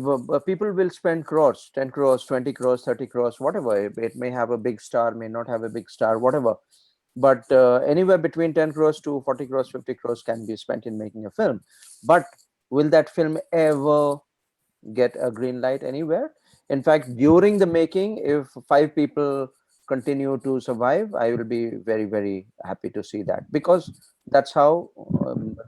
people will spend crores, 10 crores, 20 crores, 30 crores, whatever. It may have a big star, may not have a big star, whatever, but anywhere between 10 crores to 40 crores, 50 crores can be spent in making a film. But will that film ever get a green light anywhere? In fact, during the making, if 5 people continue to survive, I will be very, very happy to see that, because that's how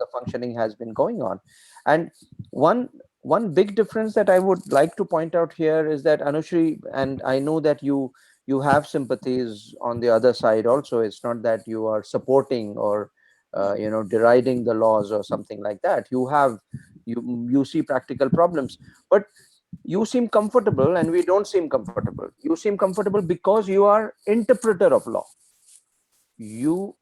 the functioning has been going on. And one big difference that I would like to point out here is that, Anushri, and I know that you have sympathies on the other side also. It's not that you are supporting or deriding the laws or something like that. You see practical problems, but you seem comfortable and we don't seem comfortable. You seem comfortable because you are interpreter of law. You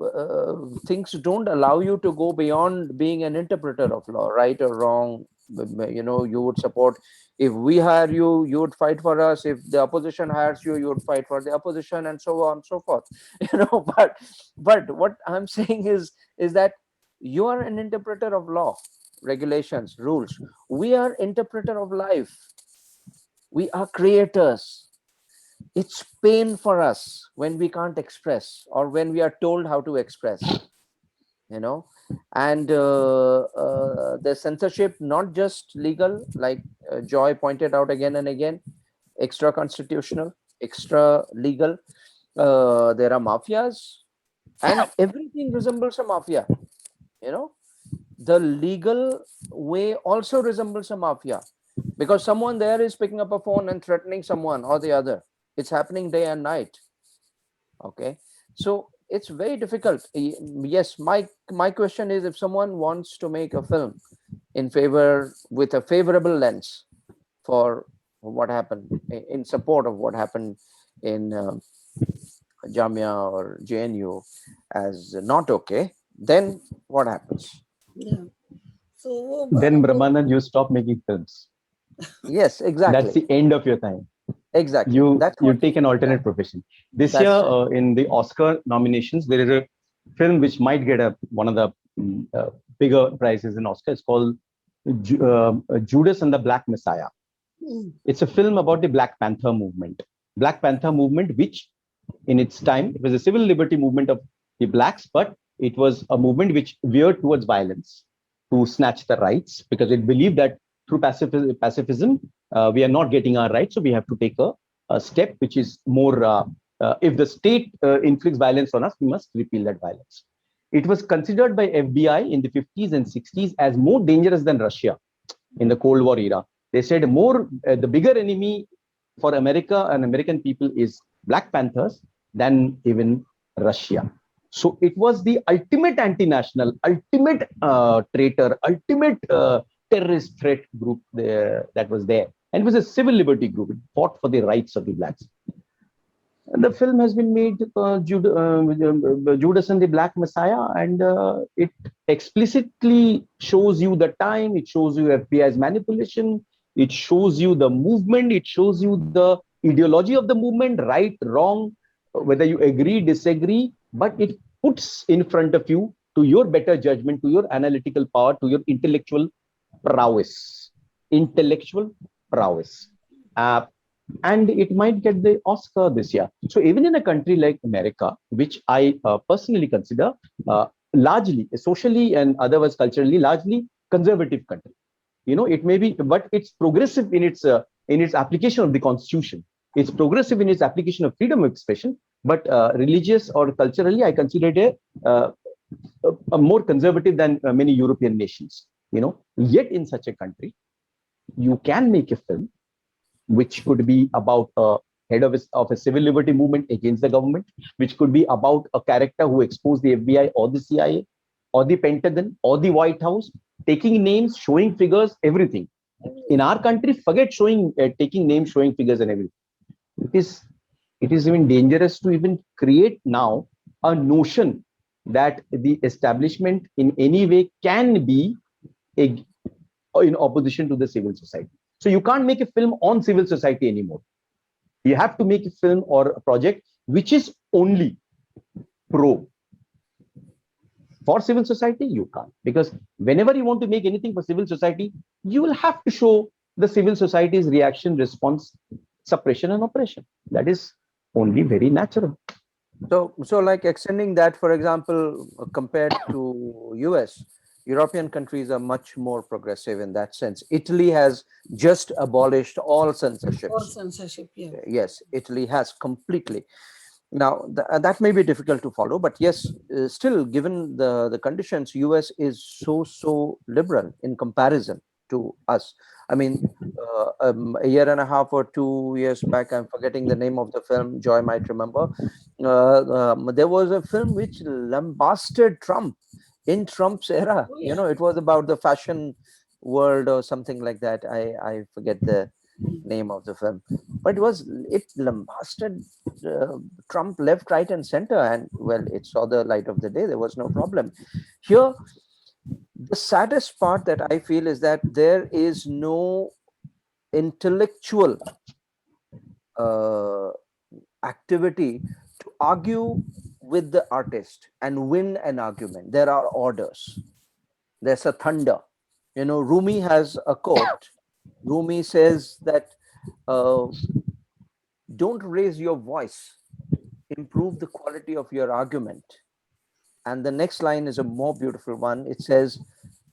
things don't allow you to go beyond being an interpreter of law, right or wrong. You would support, if we hire you, you would fight for us. If the opposition hires you, you would fight for the opposition, and so on and so forth. But what I'm saying is that you are an interpreter of law, regulations, rules. We are interpreter of life. We are creators. It's pain for us when we can't express, or when we are told how to express, and the censorship, not just legal, like Joy pointed out again and again, extra constitutional, extra legal. There are mafias, and everything resembles a mafia. The legal way also resembles a mafia, because someone there is picking up a phone and threatening someone or the other. It's happening day and night. Okay, so it's very difficult. Yes, my question is, if someone wants to make a film in favor, with a favorable lens for what happened, in support of what happened in Jamia or JNU as not okay, then what happens? Yeah. So Then Brahmanand, you stop making films. Yes, exactly. That's the end of your time. Exactly. You take an alternate profession. This year, in the Oscar nominations, there is a film which might get one of the bigger prizes in Oscar. It's called Judas and the Black Messiah. It's a film about the Black Panther movement. Black Panther movement, which in its time, it was a civil liberty movement of the blacks, but it was a movement which veered towards violence to snatch the rights, because it believed that through pacifism, we are not getting our rights, so we have to take a step, which is more, if the state inflicts violence on us, we must repeal that violence. It was considered by FBI in the 50s and 60s as more dangerous than Russia in the Cold War era. They said the bigger enemy for America and American people is Black Panthers than even Russia. So it was the ultimate anti-national, ultimate traitor, ultimate terrorist threat group there, that was there. And it was a civil liberty group. It fought for the rights of the blacks. The film has been made, Judas and the Black Messiah, and it explicitly shows you the time, it shows you FBI's manipulation, it shows you the movement, it shows you the ideology of the movement, right, wrong, whether you agree, disagree, but it puts in front of you, to your better judgment, to your analytical power, to your intellectual prowess. Intellectual prowess. And it might get the Oscar this year. So even in a country like America, which I personally consider largely, socially and otherwise culturally, largely conservative country. It may be, but it's progressive in its application of the Constitution. It's progressive in its application of freedom of expression, but religious or culturally, I consider it a more conservative than many European nations. Yet in such a country, you can make a film which could be about a head of a civil liberty movement against the government, which could be about a character who exposed the FBI or the CIA or the Pentagon or the White House, taking names, showing figures, everything. In our country, forget taking names, showing figures and everything. It is even dangerous to even create now a notion that the establishment in any way can be in opposition to the civil society. So you can't make a film on civil society anymore. You have to make a film or a project which is only pro. For civil society, you can't. Because whenever you want to make anything for civil society, you will have to show the civil society's reaction, response, suppression and oppression. That is only very natural. So like extending that, for example, compared to US, European countries are much more progressive in that sense. Italy has just abolished all censorships. All censorship, yeah. Yes, Italy has completely. Now, that may be difficult to follow, but yes, still, given the conditions, US is so liberal in comparison to us. I mean, a year and a half or 2 years back, I'm forgetting the name of the film, Joy might remember, there was a film which lambasted Trump in Trump's era. Oh, yeah. It was about the fashion world or something like that. I forget the name of the film, but it lambasted Trump left, right and center, and well, it saw the light of the day. There was no problem. Here, the saddest part that I feel is that there is no intellectual activity to argue with the artist and win an argument. There are orders. There's a thunder. Rumi has a quote. Rumi says that don't raise your voice, improve the quality of your argument. And the next line is a more beautiful one. It says,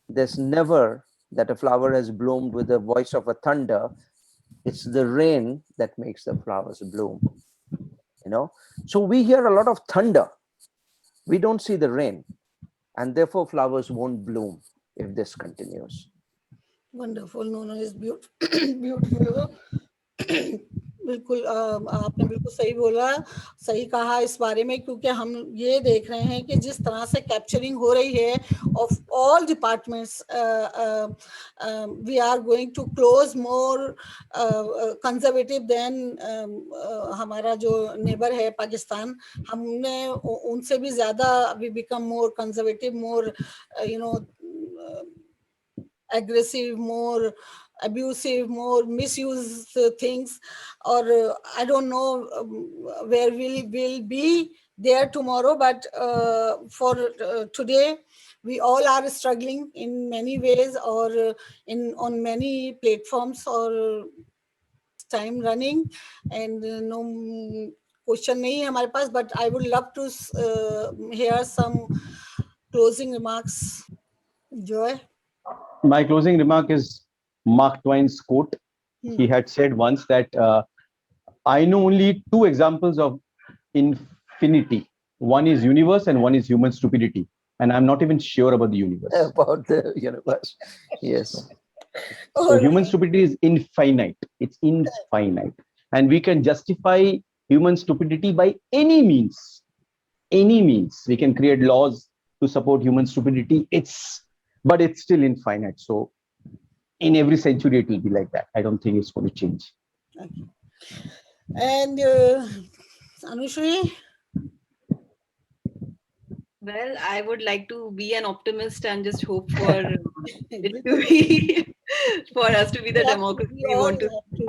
there's never that a flower has bloomed with the voice of a thunder. It's the rain that makes the flowers bloom. So we hear a lot of thunder. We don't see the rain, and therefore flowers won't bloom if this continues. Wonderful. No, it's beautiful. Beautiful. बिल्कुल आपने बिल्कुल सही बोला, सही कहा इस बारे में, क्योंकि हम ये देख रहे हैं कि जिस तरह से कैप्चरिंग हो रही है of all departments, we are going to close more conservative than हमारा जो नेबर है पाकिस्तान, हमने उनसे भी ज़्यादा we become more conservative, more aggressive, more abusive, more misuse things, or I don't know where we'll be there tomorrow, but for today we all are struggling in many ways, or on many platforms, or time running, and no question nahi hai hamare paas, but I would love to hear some closing remarks. Joy? My closing remark is Mark Twain's quote. He had said once that I know only two examples of infinity. One is universe and one is human stupidity. And I'm not even sure about the universe. About the universe. Yes. So All human right. stupidity is infinite. It's infinite. And we can justify human stupidity by any means. Any means. We can create laws to support human stupidity. But it's still infinite. So in every century, it will be like that. I don't think it's going to change. Okay. And Anushri? Well, I would like to be an optimist and just hope for it to be for us to be the democracy We we all want to have to be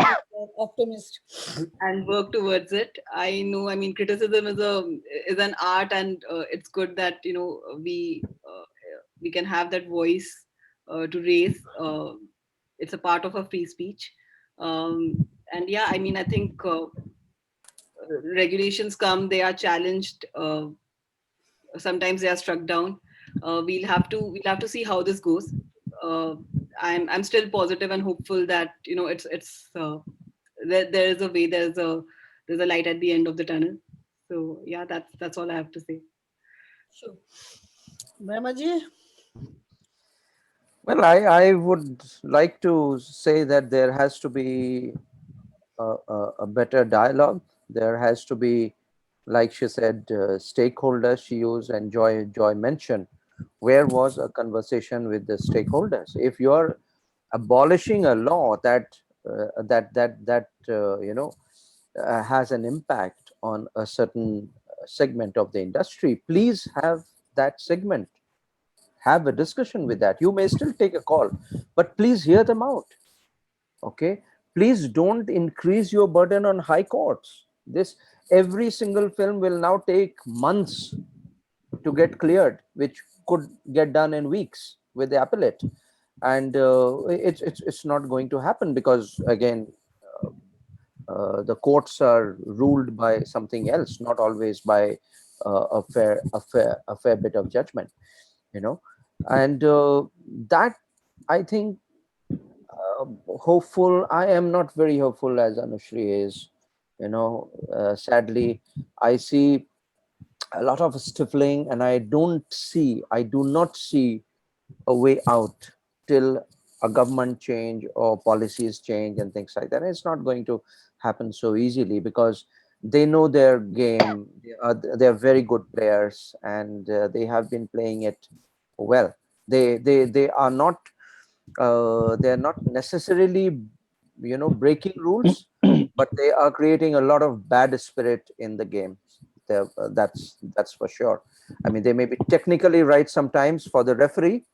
optimist. and work towards it. I know, I mean, criticism is an art, and it's good that we can have that voice to raise. It's a part of a free speech, and yeah, I mean, I think regulations come, they are challenged. Sometimes they are struck down. We'll have to see how this goes. Uh, I'm still positive and hopeful that there is a way, there's a light at the end of the tunnel. So yeah, that's all I have to say. Sure. Brahmaji? Well, I would like to say that there has to be a better dialogue. There has to be, like she said, stakeholders. She used and Joy mentioned. Where was a conversation with the stakeholders? If you are abolishing a law that has an impact on a certain segment of the industry, please have that segment have a discussion with that. You may still take a call, but please hear them out. Okay, please don't increase your burden on high courts. This Every single film will now take months to get cleared, which could get done in weeks with the appellate. And it's not going to happen because, again, the courts are ruled by something else, not always by a fair bit of judgment, you know. And that, I think, hopeful. I am not very hopeful as Anushri is. Sadly, I see a lot of stifling, and I do not see a way out till a government change or policies change and things like that. And it's not going to happen so easily because they know their game. They are very good players, and they have been playing it well. They are not necessarily breaking rules, but they are creating a lot of bad spirit in the game. That's for sure. I mean, they may be technically right sometimes for the referee,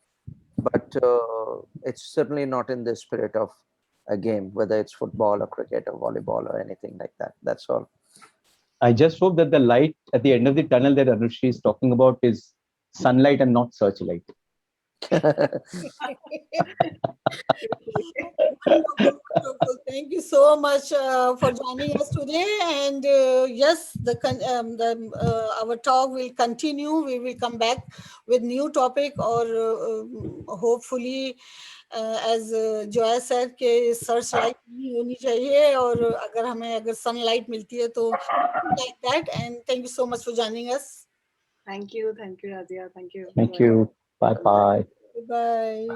but it's certainly not in the spirit of a game, whether it's football or cricket or volleyball or anything like that. That's all. I just hope that the light at the end of the tunnel that Anushri is talking about is sunlight and not searchlight. Wonderful, wonderful. Thank you so much for joining us today. And yes, our talk will continue. We will come back with new topic, or hopefully, as Joya said, कि search light नहीं होनी चाहिए, और अगर sunlight मिलती है तो like that. And thank you so much for joining us. Thank you, Razia. Thank you, Thank Joy. you. Bye bye. Bye.